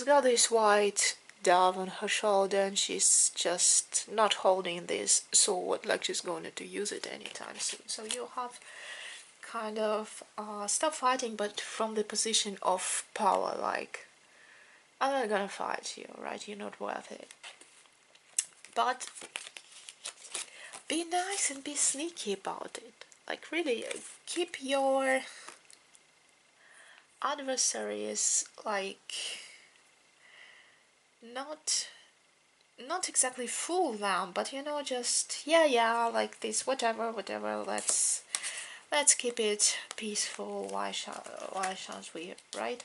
got this white dove on her shoulder, and she's just not holding this sword like she's going to use it anytime soon. So you have kind of stop fighting, but from the position of power, like, I'm not gonna fight you, right? You're not worth it. But be nice and be sneaky about it. Like, really, keep your adversaries, like, not exactly fool them, but you know, just yeah, like this, whatever, let's keep it peaceful. Why shan't we, right?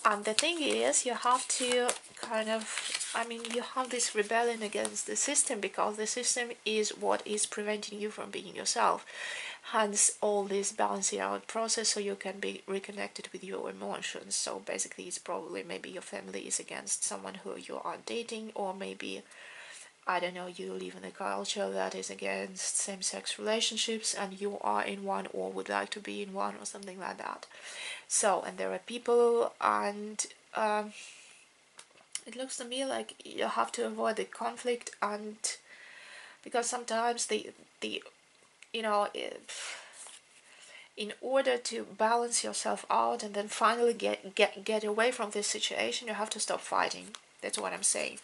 And the thing is, you have to kind of, I mean, you have this rebellion against the system, because the system is what is preventing you from being yourself. Hence all this balancing out process, so you can be reconnected with your emotions. So basically it's probably maybe your family is against someone who you are dating, or maybe, I don't know, you live in a culture that is against same-sex relationships and you are in one, or would like to be in one, or something like that. So, and there are people, and it looks to me like you have to avoid the conflict, and because sometimes the you know, in order to balance yourself out and then finally get away from this situation, you have to stop fighting. That's what I'm saying.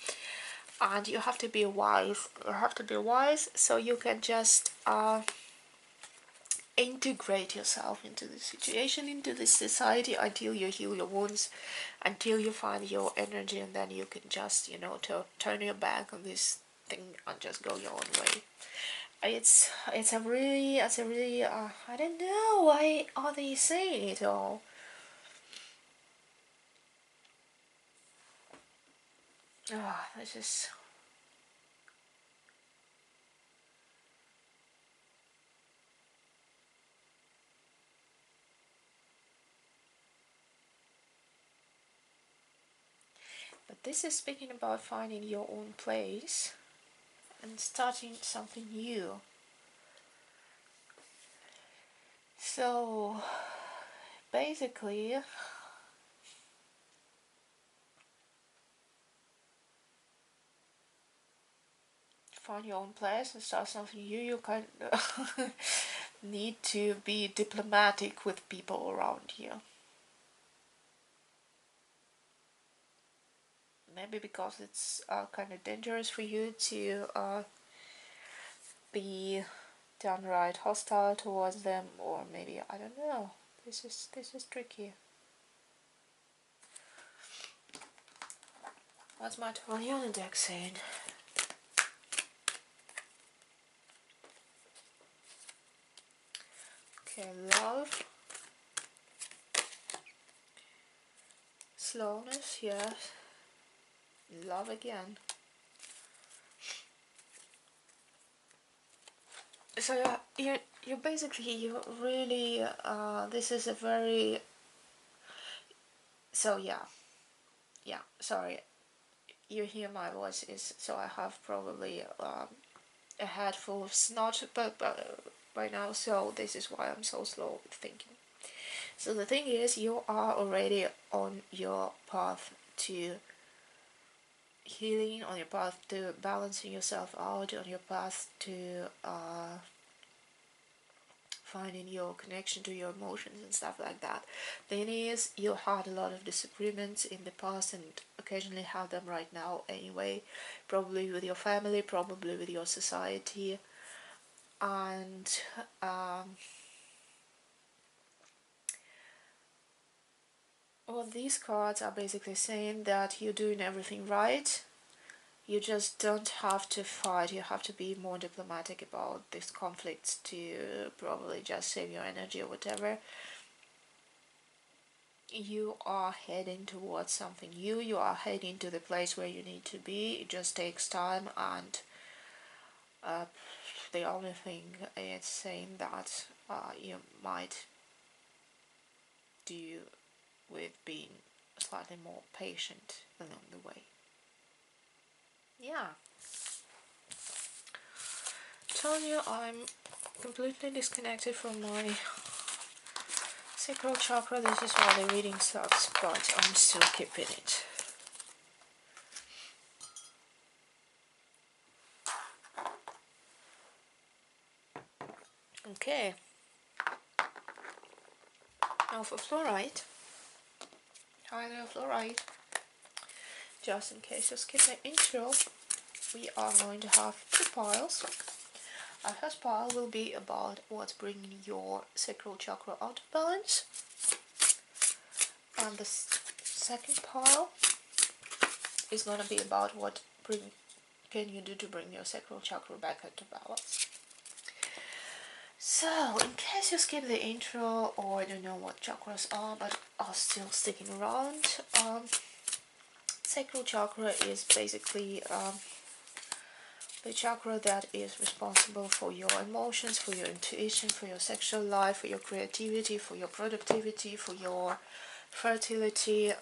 And you have to be wise. So you can just integrate yourself into the situation, into this society, until you heal your wounds, until you find your energy, and then you can just, you know, to turn your back on this thing and just go your own way. It's a really I don't know why are they saying it all. This is this is speaking about finding your own place and starting something new. So basically, find your own place and start something new, you kind of need to be diplomatic with people around you. Maybe because it's kind of dangerous for you to be downright hostile towards them, or maybe, I don't know. This is tricky. What's my Talion deck saying? Okay, love. Slowness, yes. Love again. So you basically, you really, this is a very, so yeah, sorry, you hear my voice is, so I have probably a head full of snot but by now, so this is why I'm so slow with thinking. So the thing is, you are already on your path to healing, on your path to balancing yourself out, on your path to finding your connection to your emotions and stuff like that. Thing is, you had a lot of disagreements in the past and occasionally have them right now anyway, probably with your family, probably with your society, and well, these cards are basically saying that you're doing everything right. You just don't have to fight, you have to be more diplomatic about these conflicts to probably just save your energy or whatever. You are heading towards something new, you are heading to the place where you need to be. It just takes time, and the only thing it's saying that you might do with being slightly more patient along the way. Yeah. Tell you, I'm completely disconnected from my Sacral Chakra. This is why the reading sucks, but I'm still keeping it. Okay. Now for fluorite. Fluorite. Just in case you skip the intro, we are going to have two piles. Our first pile will be about what's bringing your Sacral Chakra out of balance. And the second pile is going to be about what can you do to bring your Sacral Chakra back into balance. So, in case you skip the intro or don't know what chakras are but are still sticking around, Sacral Chakra is basically the chakra that is responsible for your emotions, for your intuition, for your sexual life, for your creativity, for your productivity, for your fertility.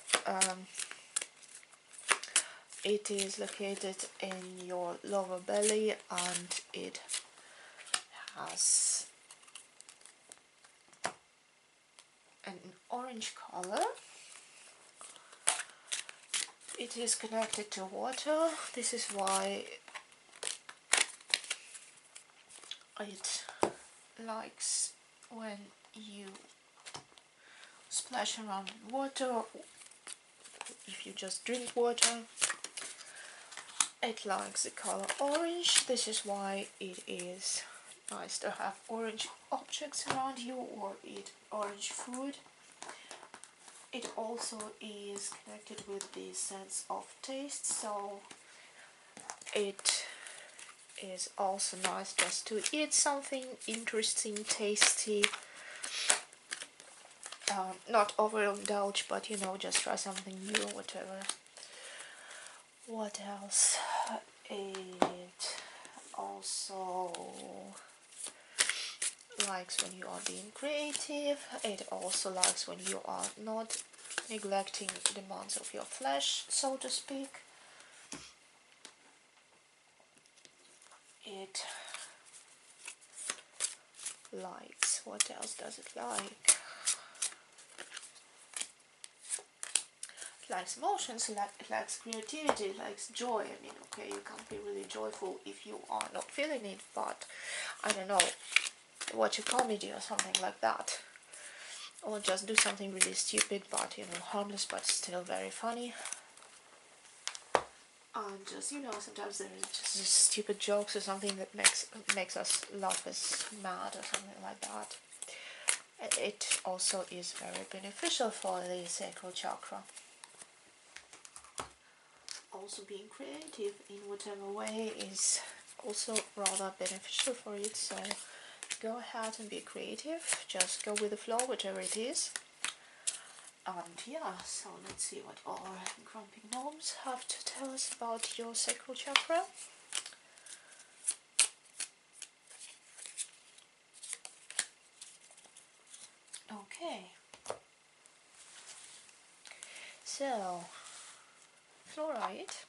It is located in your lower belly and it has an orange color. It is connected to water. This is why it likes when you splash around water. If you just drink water, it likes the color orange. This is why it is nice to have orange objects around you or eat orange food. It also is connected with the sense of taste, so it is also nice just to eat something interesting, tasty, not overindulge, but you know, just try something new or whatever. What else? It also likes when you are being creative. It also likes when you are not neglecting demands of your flesh, so to speak. It likes, what else does it like? It likes emotions, it likes creativity, it likes joy. I mean, okay, you can't be really joyful if you are not feeling it, but I don't know, watch a comedy or something like that. Or just do something really stupid, but, you know, harmless, but still very funny. And just, you know, sometimes there's just stupid jokes or something that makes us laugh as mad or something like that. It also is very beneficial for the sacral chakra. Also being creative in whatever way is also rather beneficial for it, so go ahead and be creative, just go with the flow, whatever it is. And yeah, so let's see what our grumpy gnomes have to tell us about your sacral chakra. Okay, so fluoride.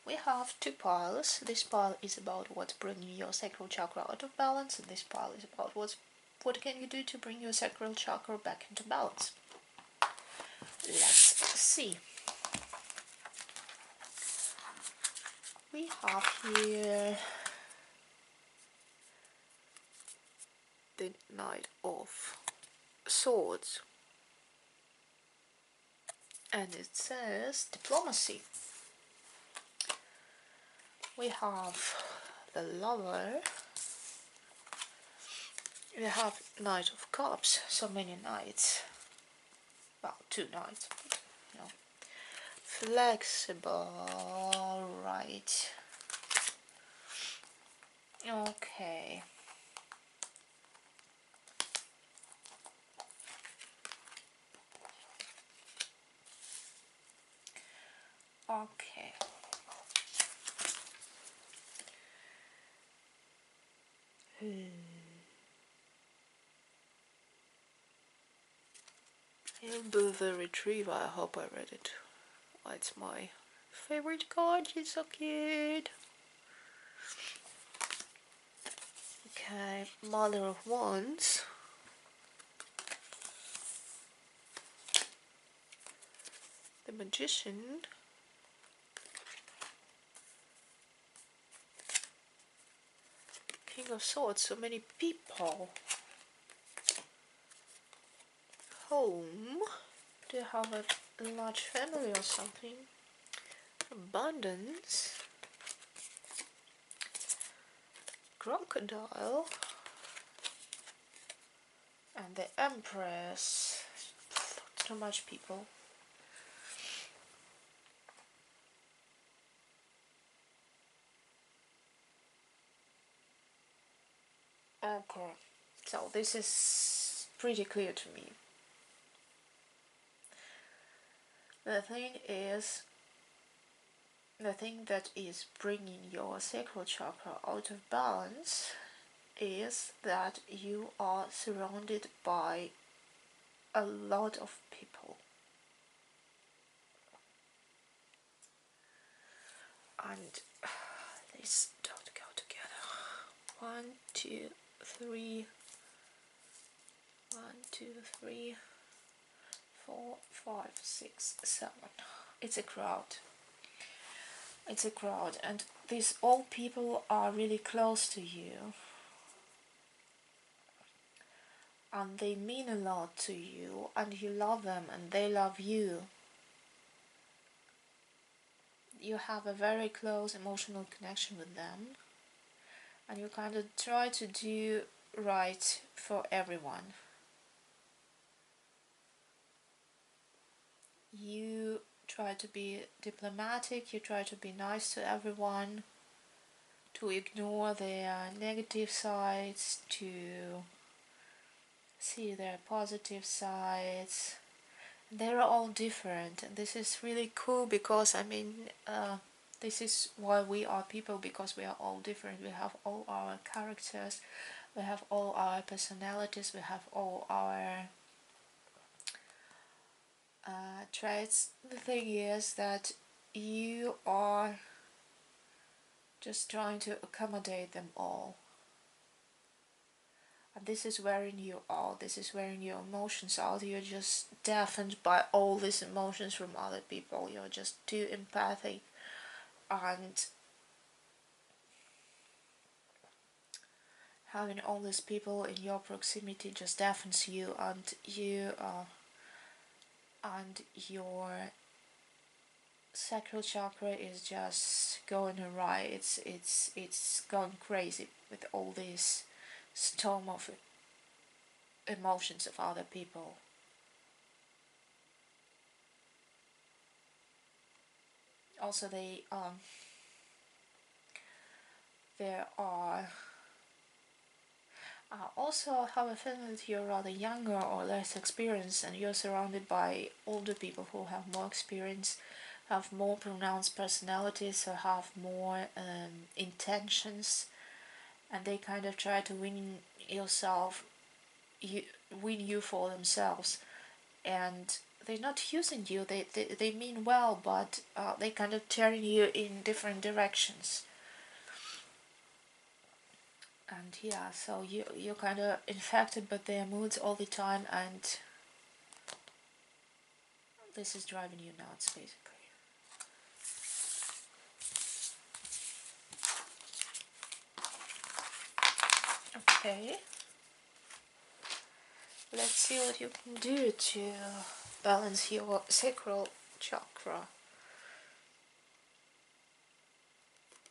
We have two piles. This pile is about what's bringing your sacral chakra out of balance, and this pile is about what can you do to bring your sacral chakra back into balance. Let's see. We have here the Knight of Swords, and it says diplomacy. We have the Lover. We have Knight of Cups. So many knights. Well, two knights, but, you know. Flexible, right. Okay. Okay. Hilda the Retriever, I hope I read it. Oh, it's my favorite card, she's so cute. Okay, Mother of Wands. The Magician. King of Swords, so many people. Home. Do you have a large family or something? Abundance. Crocodile. And the Empress. Too much people. Okay, so this is pretty clear to me. The thing that is bringing your sacral chakra out of balance is that you are surrounded by a lot of people. And these don't go together. 1, 2, 3. 1, 2, 3, 4, 5, 6, 7. It's a crowd. It's a crowd, and these all people are really close to you. And they mean a lot to you, and you love them, and they love you. You have a very close emotional connection with them, and you kind of try to do right for everyone. You try to be diplomatic, you try to be nice to everyone, to ignore their negative sides, to see their positive sides. They're all different, and this is really cool because, I mean, this is why we are people, because we are all different. We have all our characters, we have all our personalities, we have all our traits. The thing is that you are just trying to accommodate them all. And this is wearing you out, this is wearing your emotions out. You're just deafened by all these emotions from other people. You're just too empathic, and having all these people in your proximity just deafens you, and your sacral chakra is just going awry. It's going crazy with all this storm of emotions of other people. Also, there are also have a feeling that you're rather younger or less experienced, and you're surrounded by older people who have more experience, have more pronounced personalities, or have more intentions, and they kind of try to win you for themselves, and they're not using you. They mean well, but they kind of turn you in different directions. And yeah, so you're kind of infected by their moods all the time, and this is driving you nuts, basically. Okay, let's see what you can do to balance your sacral chakra.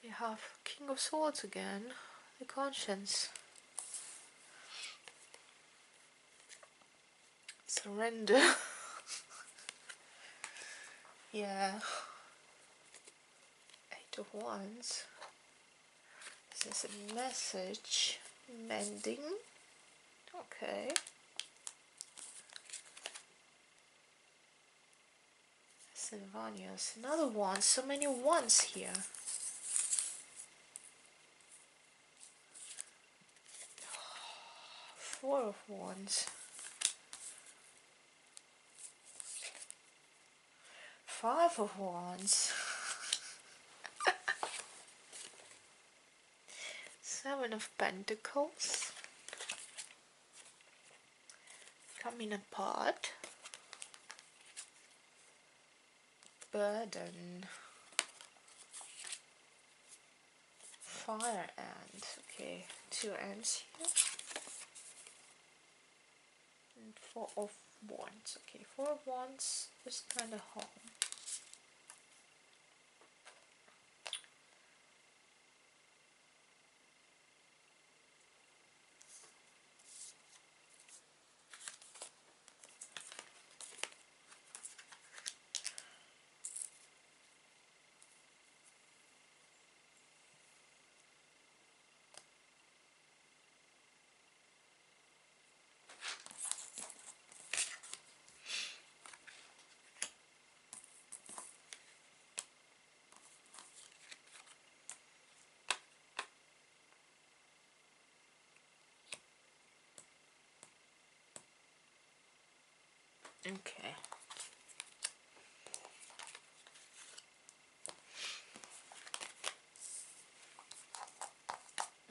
We have King of Swords again, the conscience. Surrender. Yeah. Eight of Wands. This is a message. Mending. Okay. Sylvanius. Another one. So many wands here. Four of Wands. Five of Wands. Seven of Pentacles. Coming apart. Burden. Fire ant. Okay, two ants here. And Four of Wands. Okay, Four of Wands is kind of home. Okay.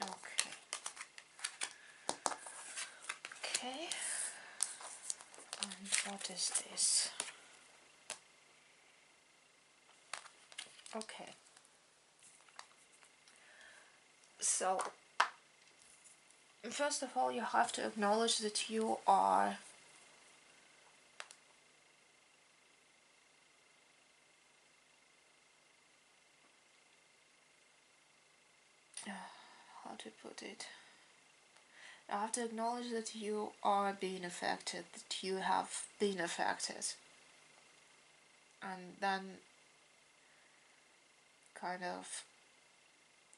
Okay. Okay. And what is this? Okay. So, first of all, you have to acknowledge that you are how to put it? You have to acknowledge that you are being affected, that you have been affected, and then kind of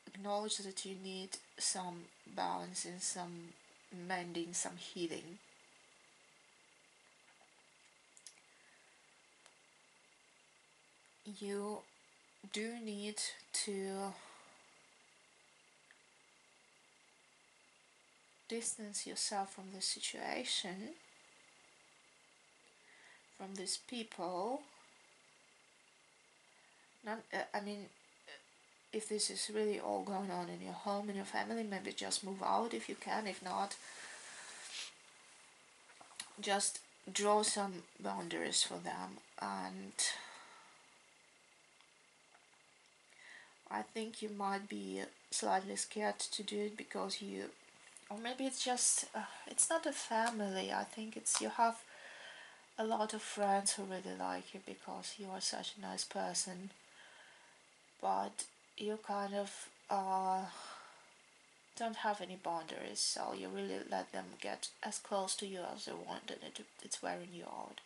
acknowledge that you need some balancing, some mending, some healing. You do need to distance yourself from the situation, from these people. Not, I mean, if this is really all going on in your home, in your family, maybe just move out if you can. If not, just draw some boundaries for them. And I think you might be slightly scared to do it because you, or maybe it's just, it's not a family. I think it's, you have a lot of friends who really like you because you are such a nice person, but you kind of don't have any boundaries, so you really let them get as close to you as they want, and it's wearing you out.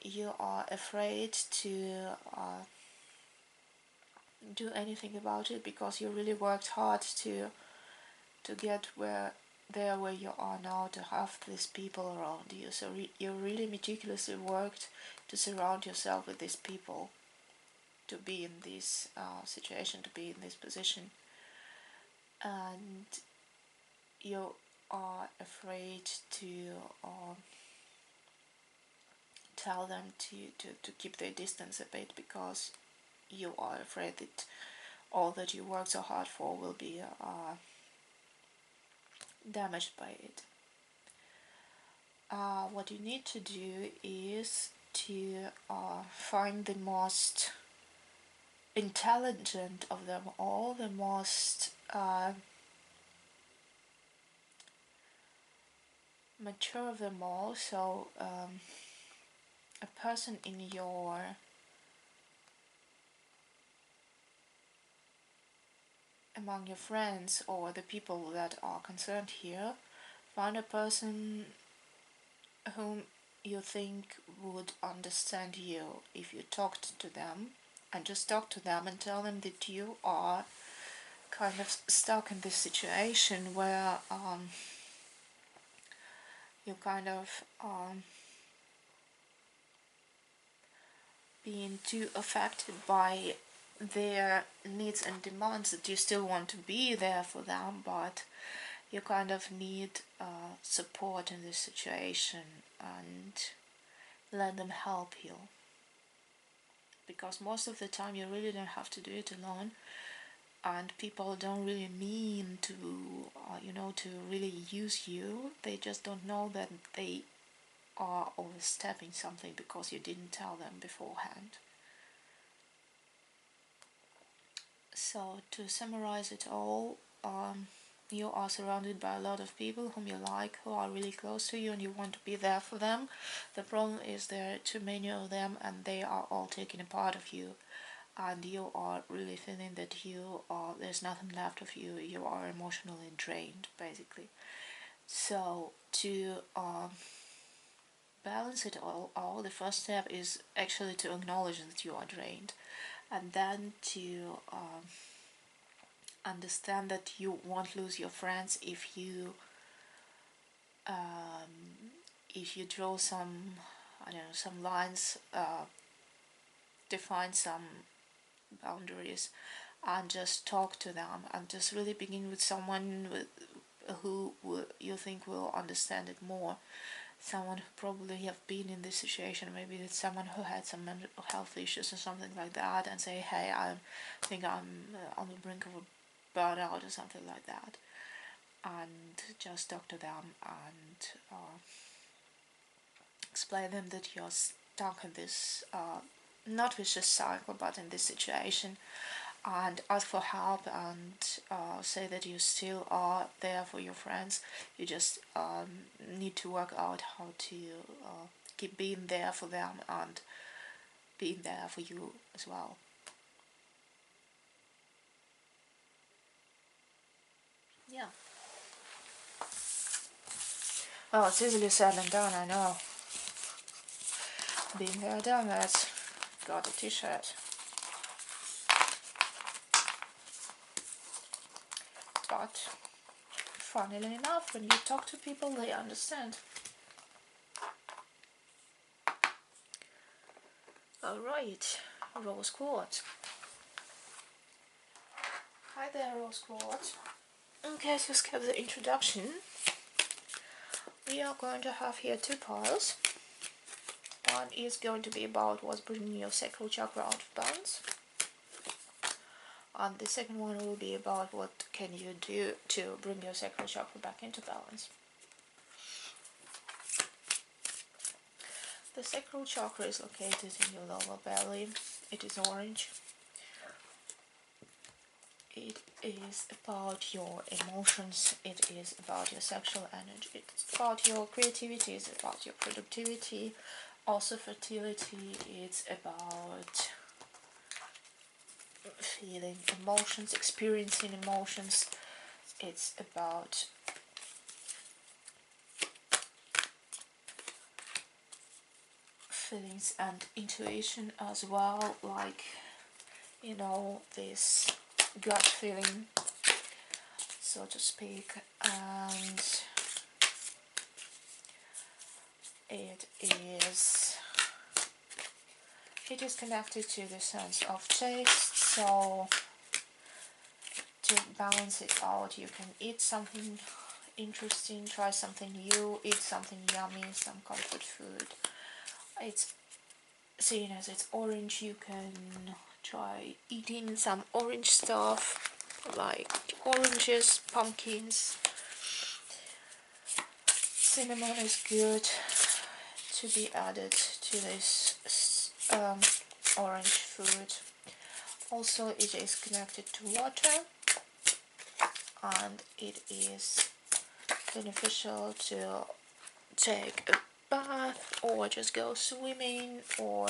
You are afraid to do anything about it because you really worked hard to get where you are now, to have these people around you. So you really meticulously worked to surround yourself with these people, to be in this situation, to be in this position, and you are afraid to tell them to keep their distance a bit because you are afraid that all that you worked so hard for will be damaged by it. What you need to do is to find the most intelligent of them all, the most mature of them all. So a person in your among your friends or the people that are concerned here, find a person whom you think would understand you if you talked to them, and just talk to them and tell them that you are kind of stuck in this situation where you kind of being too affected by their needs and demands that you still want to be there for them, but you kind of need support in this situation, and let them help you, because most of the time you really don't have to do it alone, and people don't really mean to to really use you. They just don't know that they are overstepping something because you didn't tell them beforehand. So to summarize it all, you are surrounded by a lot of people whom you like, who are really close to you, and you want to be there for them. The problem is there are too many of them, and they are all taking a part of you, and you are really feeling that there's nothing left of you. You are emotionally drained, basically. So to balance it all, the first step is actually to acknowledge that you are drained, and then to understand that you won't lose your friends if you draw some, I don't know, some lines, define some boundaries, and just talk to them, and just really begin with someone who you think will understand it more. Someone who probably have been in this situation, maybe it's someone who had some mental health issues or something like that, and say, hey, I think I'm on the brink of a burnout or something like that, and just talk to them and explain them that you're stuck in this not vicious cycle, but in this situation, and ask for help, and say that you still are there for your friends. You just need to work out how to keep being there for them and being there for you as well. Yeah. Oh, it's easily said than done, I know. Being there, done that. Got a t-shirt. But funnily enough, when you talk to people, they understand. Alright, Rose Quartz. Hi there, Rose Quartz. In case you skipped the introduction, we are going to have here two piles. one is going to be about what's bringing your sacral chakra out of balance, and the second one will be about what can you do to bring your sacral chakra back into balance. The sacral chakra is located in your lower belly. It is orange. It is about your emotions, it is about your sexual energy, it's about your creativity, it's about your productivity, also fertility, it's about feeling emotions, experiencing emotions, it's about feelings and intuition as well, like, you know, this gut feeling, so to speak, and it is connected to the sense of taste. So to balance it out, you can eat something interesting, try something new, eat something yummy, some comfort food. It's seeing as it's orange, you can try eating some orange stuff like oranges, pumpkins. Cinnamon is good to be added to this orange food. Also, it is connected to water, and it is beneficial to take a bath, or just go swimming, or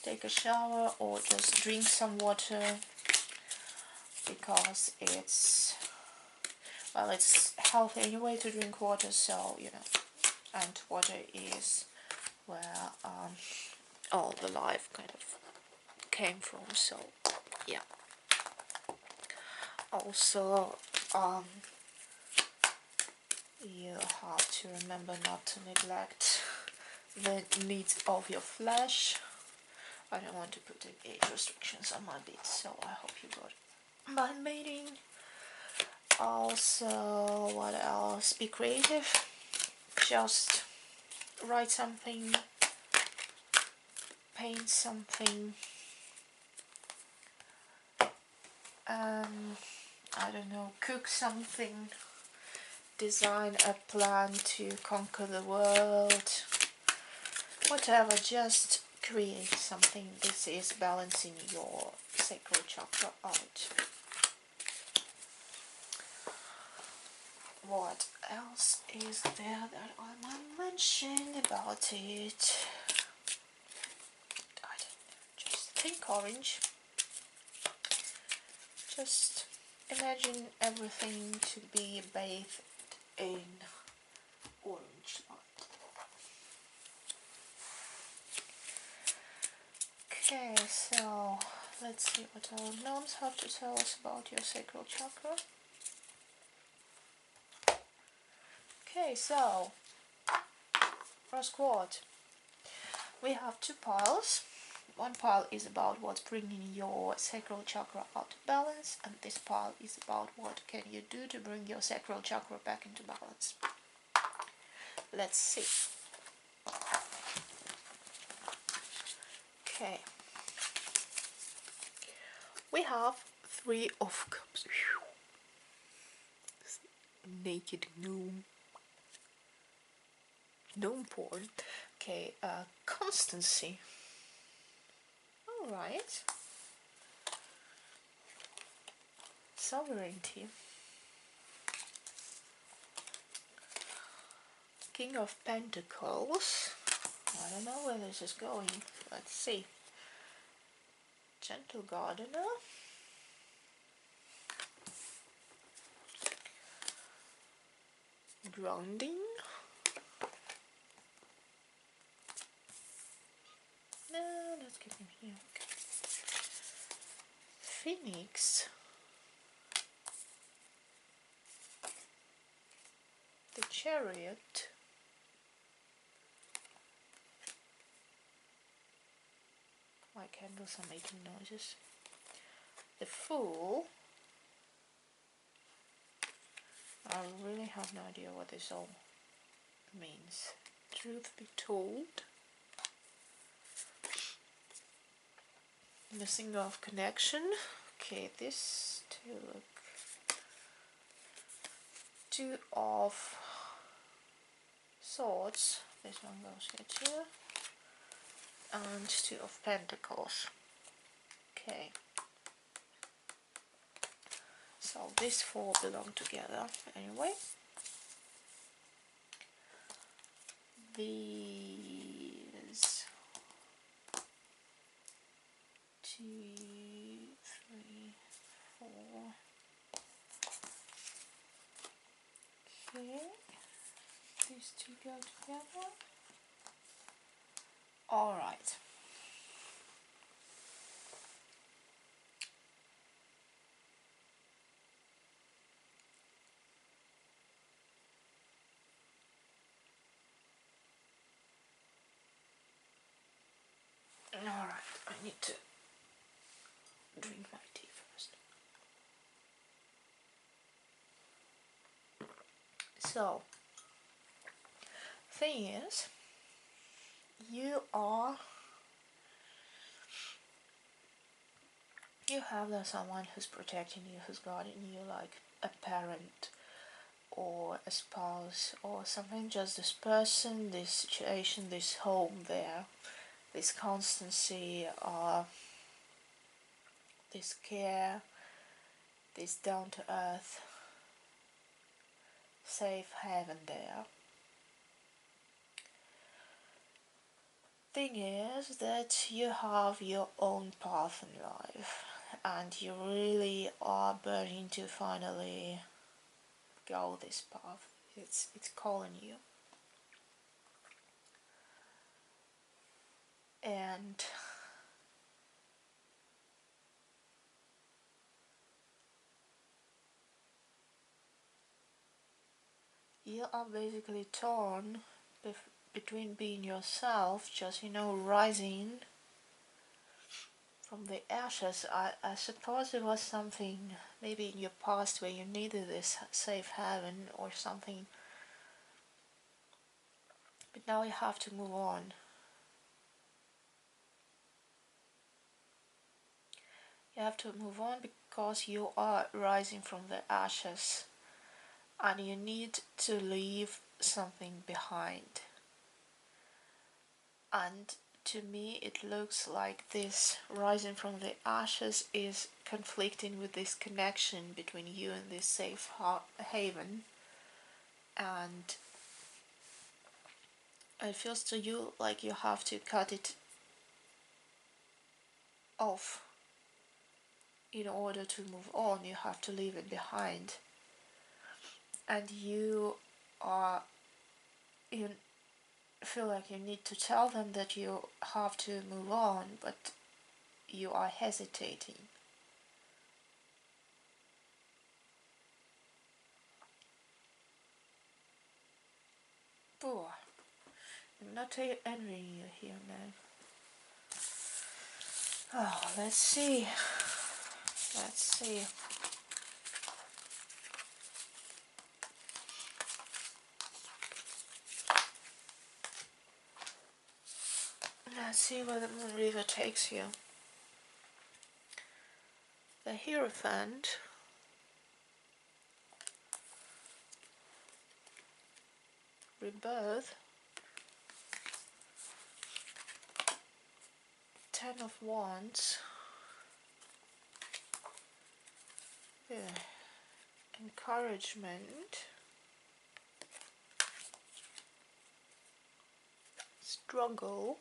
take a shower, or just drink some water, because it's healthy anyway to drink water, so you know, and water is where all the life kind of came from, so yeah. Also, you have to remember not to neglect the needs of your flesh. I don't want to put any age restrictions on my beats, so I hope you got it. Mind mating. Also, what else? Be creative. Just write something, paint something, I don't know, cook something, design a plan to conquer the world, whatever, just create something. This is balancing your sacral chakra out. What else is there that I might mention about it? I don't know, just think orange. Just imagine everything to be bathed in orange light. Okay, so let's see what our gnomes have to tell us about your sacral chakra. Okay, so first quote. We have two piles. One pile is about what's bringing your sacral chakra out of balance, and this pile is about what can you do to bring your sacral chakra back into balance. Let's see. Okay. We have Three of Cups. Naked gnome. Gnome porn. Okay, constancy. Alright. Sovereignty. King of Pentacles. I don't know where this is going. Let's see. Gentle Gardener. Grounding. No, let's get him here. Okay. Phoenix. The Chariot. My candles are making noises. The Fool. I really have no idea what this all means. Truth be told. missing of connection. Okay, this two, look, two of swords, this one goes here too, and two of pentacles. Okay, so these four belong together anyway. These 2, 3, 4. Okay, these two go together. All right. All right, I need to drink my tea first. So, thing is, you have someone who's protecting you, who's guarding you, like a parent or a spouse or something. Just this person, this situation, this home there, this constancy, this care, this down to earth, safe haven there. Thing is that you have your own path in life, and you really are burning to finally go this path. It's calling you, and you are basically torn between being yourself, just rising from the ashes. I suppose it was something maybe in your past where you needed this safe haven or something, but now you have to move on. You have to move on because you are rising from the ashes, and you need to leave something behind. And to me it looks like this rising from the ashes is conflicting with this connection between you and this safe haven, and it feels to you like you have to cut it off in order to move on. You have to leave it behind, and you feel like you need to tell them that you have to move on, but you are hesitating. Poor. I'm not envying you here, man. Oh, let's see. Let's see. Let's see where the Moon River takes you. The Hierophant Rebirth, 10 of Wands, encouragement, struggle,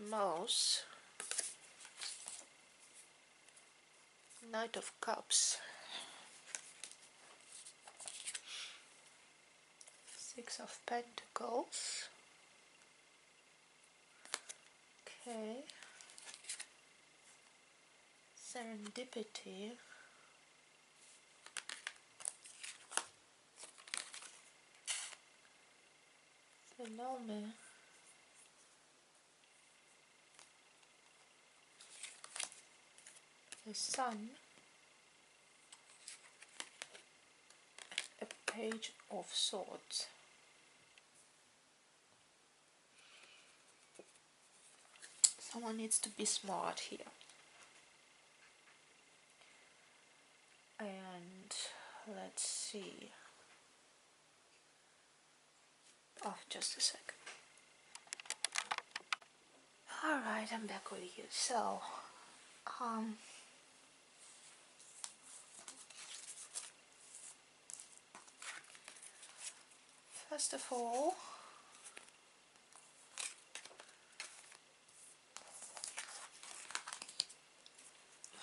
Mouse, Knight of Cups, 6 of Pentacles, okay, Serendipity, Philome, the Sun, a Page of Swords. someone needs to be smart here. And let's see. Oh, just a second. Alright, I'm back with you. So, first of all,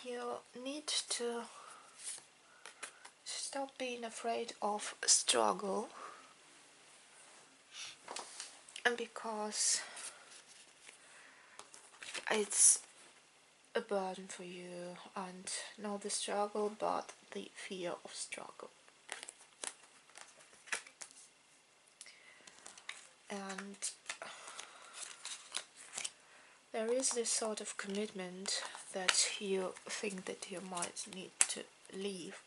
you need to stop being afraid of struggle, and because it's a burden for you, and not the struggle but the fear of struggle. And there is this sort of commitment that you think that you might need to leave,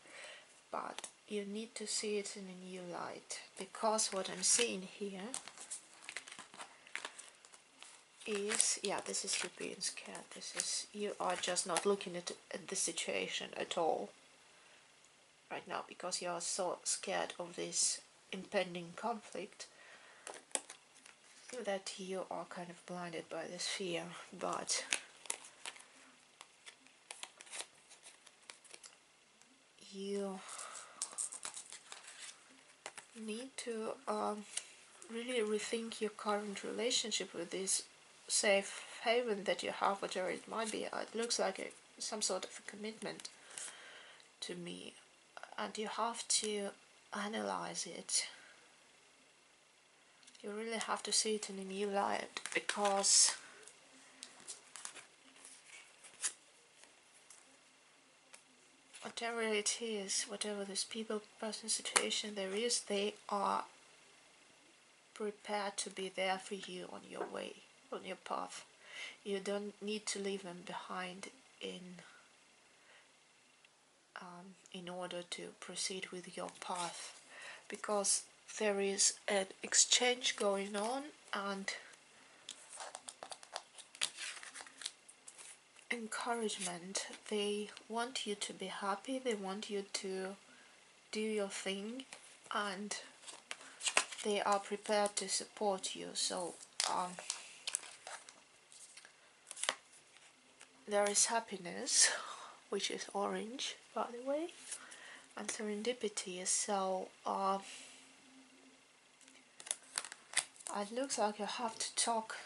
but you need to see it in a new light, because what I'm seeing here is, yeah, this is you being scared. This is, you are just not looking at the situation at all right now, because you are so scared of this impending conflict that you are kind of blinded by this fear. But you need to really rethink your current relationship with this safe haven that you have, whatever it might be. It looks like some sort of a commitment to me, and you have to analyze it. You really have to see it in a new light, because whatever it is, whatever this people, person, situation there is, they are prepared to be there for you on your way, on your path. You don't need to leave them behind in order to proceed with your path, because there is an exchange going on and encouragement. They want you to be happy, they want you to do your thing, and they are prepared to support you. So there is happiness, which is orange, by the way, and serendipity. So it looks like you have to talk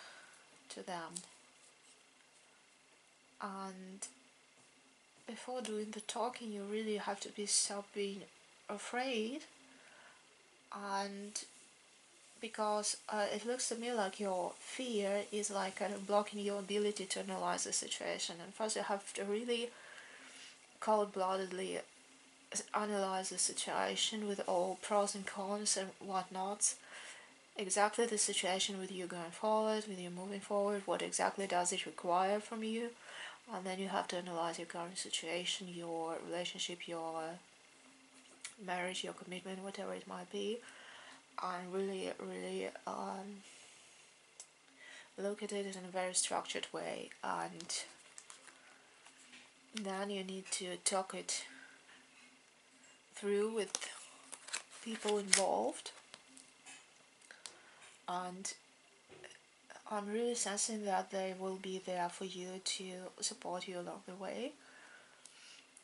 to them, and before doing the talking you really have to stop being afraid, and because it looks to me like your fear is like kind of blocking your ability to analyze the situation. And first you have to really cold-bloodedly analyze the situation with all pros and cons and whatnots, exactly the situation with you going forward, with you moving forward, what exactly does it require from you, and then you have to analyze your current situation, your relationship, your marriage, your commitment, whatever it might be, and really look at it in a very structured way. And then you need to talk it through with people involved, and I'm really sensing that they will be there for you to support you along the way.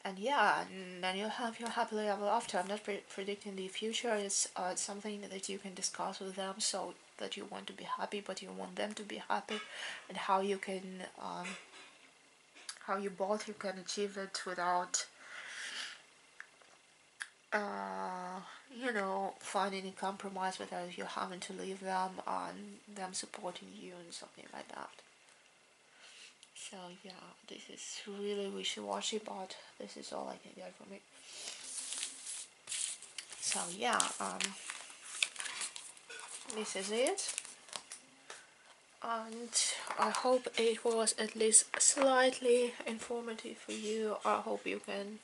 And yeah, and then you'll have your happily ever after. I'm not predicting the future. It's something that you can discuss with them, so that you want to be happy, but you want them to be happy, and how you can, how you both can achieve it without, finding a compromise, without you having to leave them and them supporting you and something like that. So yeah, this is really wishy-washy, but this is all I can get from it. So yeah, this is it, and I hope it was at least slightly informative for you. I hope you can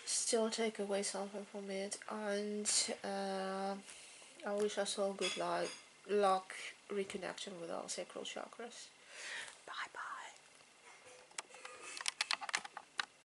still take away something from it, and I wish us all good luck, reconnection with our sacral chakras.